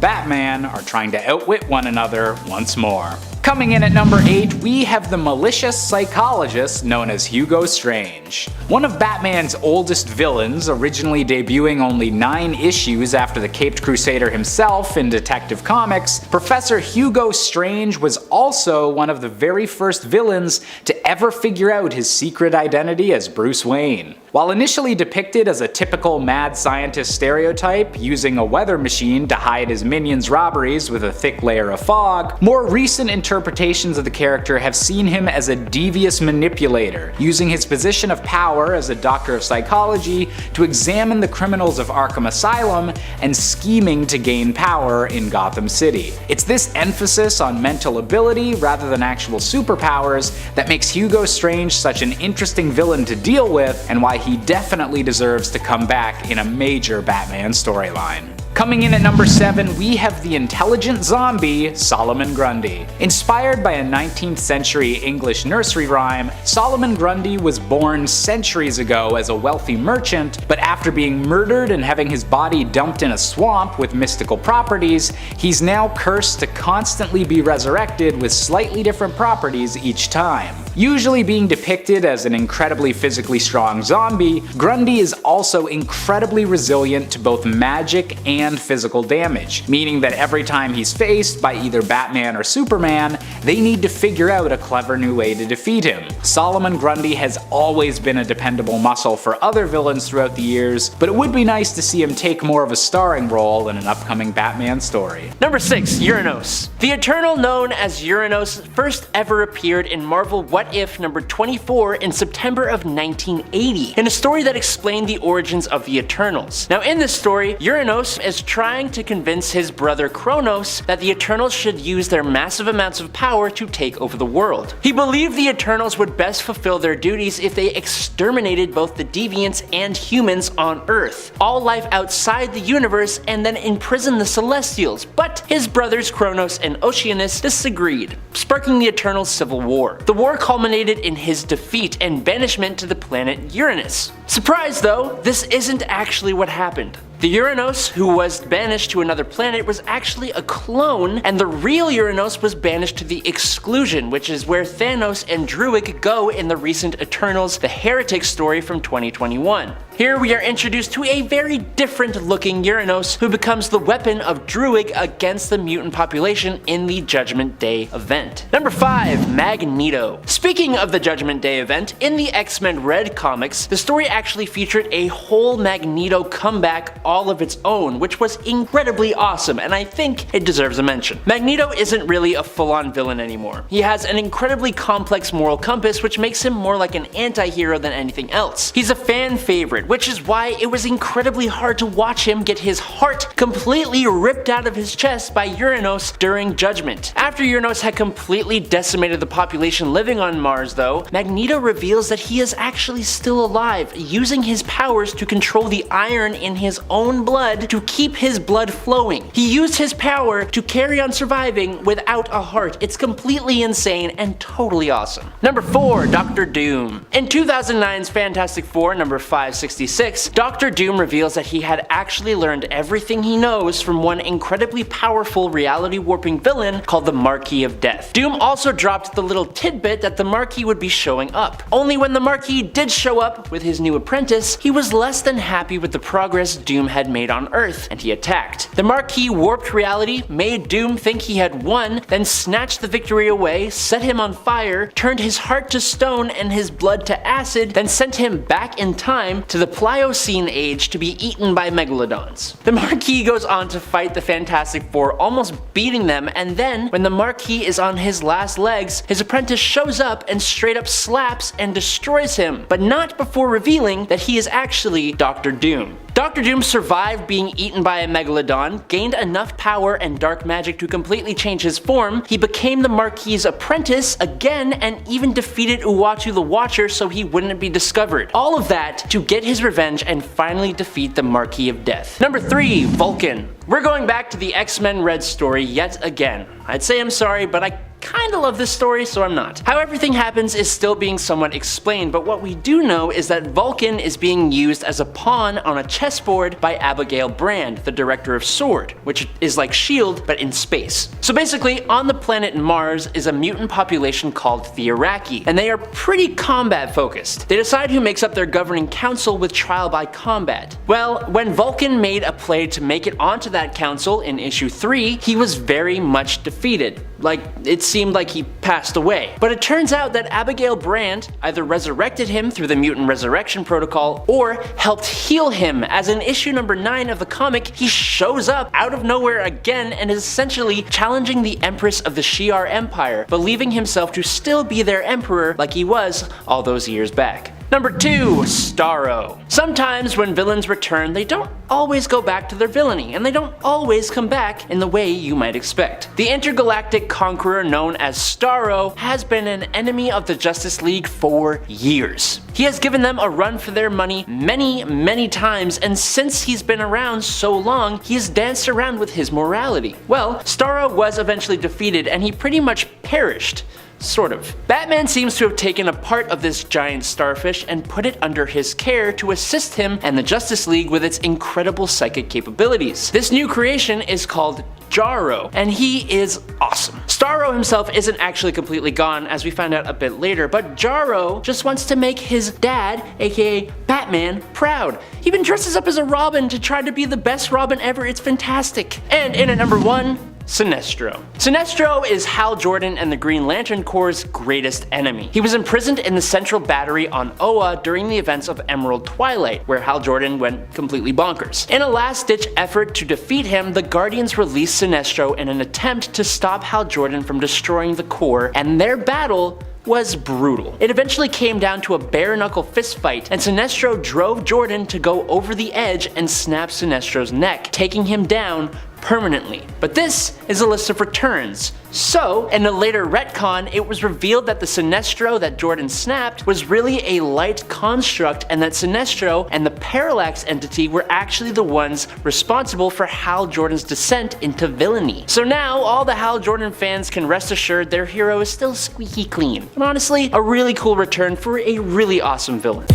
Batman are trying to outwit one another once more. Coming in at number 8, we have the malicious psychologist known as Hugo Strange. One of Batman's oldest villains, originally debuting only 9 issues after the Caped Crusader himself in Detective Comics, Professor Hugo Strange was also one of the very first villains to ever figure out his secret identity as Bruce Wayne. While initially depicted as a typical mad scientist stereotype, using a weather machine to hide his minions' robberies with a thick layer of fog, more recent interpretations of the character have seen him as a devious manipulator, using his position of power as a doctor of psychology to examine the criminals of Arkham Asylum and scheming to gain power in Gotham City. It's this emphasis on mental ability rather than actual superpowers that makes Hugo Strange such an interesting villain to deal with, and why he definitely deserves to come back in a major Batman storyline. Coming in at number 7, we have the intelligent zombie, Solomon Grundy. Inspired by a 19th century English nursery rhyme, Solomon Grundy was born centuries ago as a wealthy merchant, but after being murdered and having his body dumped in a swamp with mystical properties, he's now cursed to constantly be resurrected with slightly different properties each time. Usually being depicted as an incredibly physically strong zombie, Grundy is also incredibly resilient to both magic and physical damage, meaning that every time he's faced by either Batman or Superman, they need to figure out a clever new way to defeat him. Solomon Grundy has always been a dependable muscle for other villains throughout the years, but it would be nice to see him take more of a starring role in an upcoming Batman story. Number 6, Uranos. The Eternal known as Uranos first ever appeared in Marvel What If number 24 in September of 1980, in a story that explained the origins of the Eternals. Now in this story, Uranos is trying to convince his brother Kronos that the Eternals should use their massive amounts of power to take over the world. He believed the Eternals would best fulfill their duties if they exterminated both the deviants and humans on Earth, all life outside the universe, and then imprison the Celestials, but his brothers Kronos and Oceanus disagreed, sparking the Eternals' civil war. The war culminated in his defeat and banishment to the planet Uranus. Surprise though, this isn't actually what happened. The Uranos, who was banished to another planet, was actually a clone, and the real Uranos was banished to the Exclusion, which is where Thanos and Druig go in the recent Eternals The Heretic story from 2021. Here we are introduced to a very different looking Uranos who becomes the weapon of Druig against the mutant population in the Judgment Day event. Number 5, Magneto. Speaking of the Judgment Day event, in the X-Men Red comics, the story actually featured a whole Magneto comeback all of its own, which was incredibly awesome, and I think it deserves a mention. Magneto isn't really a full-on villain anymore. He has an incredibly complex moral compass, which makes him more like an anti-hero than anything else. He's a fan favorite, which is why it was incredibly hard to watch him get his heart completely ripped out of his chest by Uranos during Judgment. After Uranos had completely decimated the population living on Mars though, Magneto reveals that he is actually still alive, using his powers to control the iron in his own blood to keep his blood flowing. He used his power to carry on surviving without a heart. It's completely insane and totally awesome. Number 4, Doctor Doom. In 2009's Fantastic Four number 566 66, Dr. Doom reveals that he had actually learned everything he knows from one incredibly powerful reality warping villain called the Marquis of Death. Doom also dropped the little tidbit that the Marquis would be showing up. Only when the Marquis did show up with his new apprentice, he was less than happy with the progress Doom had made on Earth, and he attacked. The Marquis warped reality, made Doom think he had won, then snatched the victory away, set him on fire, turned his heart to stone and his blood to acid, then sent him back in time to the Pliocene age to be eaten by megalodons. The Marquis goes on to fight the Fantastic Four, almost beating them, and then, when the Marquis is on his last legs, his apprentice shows up and straight up slaps and destroys him, but not before revealing that he is actually Dr. Doom. Dr. Doom survived being eaten by a megalodon, gained enough power and dark magic to completely change his form, he became the Marquis' apprentice again, and even defeated Uatu the Watcher so he wouldn't be discovered. All of that to get his revenge and finally defeat the Marquis of Death. Number 3. Vulcan. We're going back to the X-Men Red story yet again. I'd say I'm sorry, but I kinda love this story, so I'm not. How everything happens is still being somewhat explained, but what we do know is that Vulcan is being used as a pawn on a chessboard by Abigail Brand, the director of S.W.O.R.D., which is like S.H.I.E.L.D. but in space. So basically, on the planet Mars is a mutant population called the Iraqi, and they are pretty combat focused. They decide who makes up their governing council with trial by combat. Well, when Vulcan made a play to make it onto that council in issue 3, he was very much defeated. Like, it seemed like he passed away. But it turns out that Abigail Brand either resurrected him through the mutant resurrection protocol or helped heal him, as in issue number 9 of the comic, he shows up out of nowhere again and is essentially challenging the Empress of the Shi'ar Empire, believing himself to still be their emperor like he was all those years back. Number 2. Starro. Sometimes when villains return, they don't always go back to their villainy, and they don't always come back in the way you might expect. The intergalactic conqueror known as Starro has been an enemy of the Justice League for years. He has given them a run for their money many times, and since he's been around so long, he has danced around with his morality. Well, Starro was eventually defeated and he pretty much perished. Sort of. Batman seems to have taken a part of this giant starfish and put it under his care to assist him and the Justice League with its incredible psychic capabilities. This new creation is called Jarro, and he is awesome. Starro himself isn't actually completely gone, as we find out a bit later, but Jarro just wants to make his dad, aka Batman, proud. He even dresses up as a Robin to try to be the best Robin ever. It's fantastic. And in at number 1, Sinestro. Sinestro is Hal Jordan and the Green Lantern Corps' greatest enemy. He was imprisoned in the Central Battery on Oa during the events of Emerald Twilight, where Hal Jordan went completely bonkers. In a last-ditch effort to defeat him, the Guardians released Sinestro in an attempt to stop Hal Jordan from destroying the Corps, and their battle was brutal. It eventually came down to a bare-knuckle fistfight, and Sinestro drove Jordan to go over the edge and snap Sinestro's neck, taking him down permanently. But this is a list of returns. So, in a later retcon, it was revealed that the Sinestro that Jordan snapped was really a light construct, and that Sinestro and the Parallax entity were actually the ones responsible for Hal Jordan's descent into villainy. So now, all the Hal Jordan fans can rest assured their hero is still squeaky clean. And honestly, a really cool return for a really awesome villain.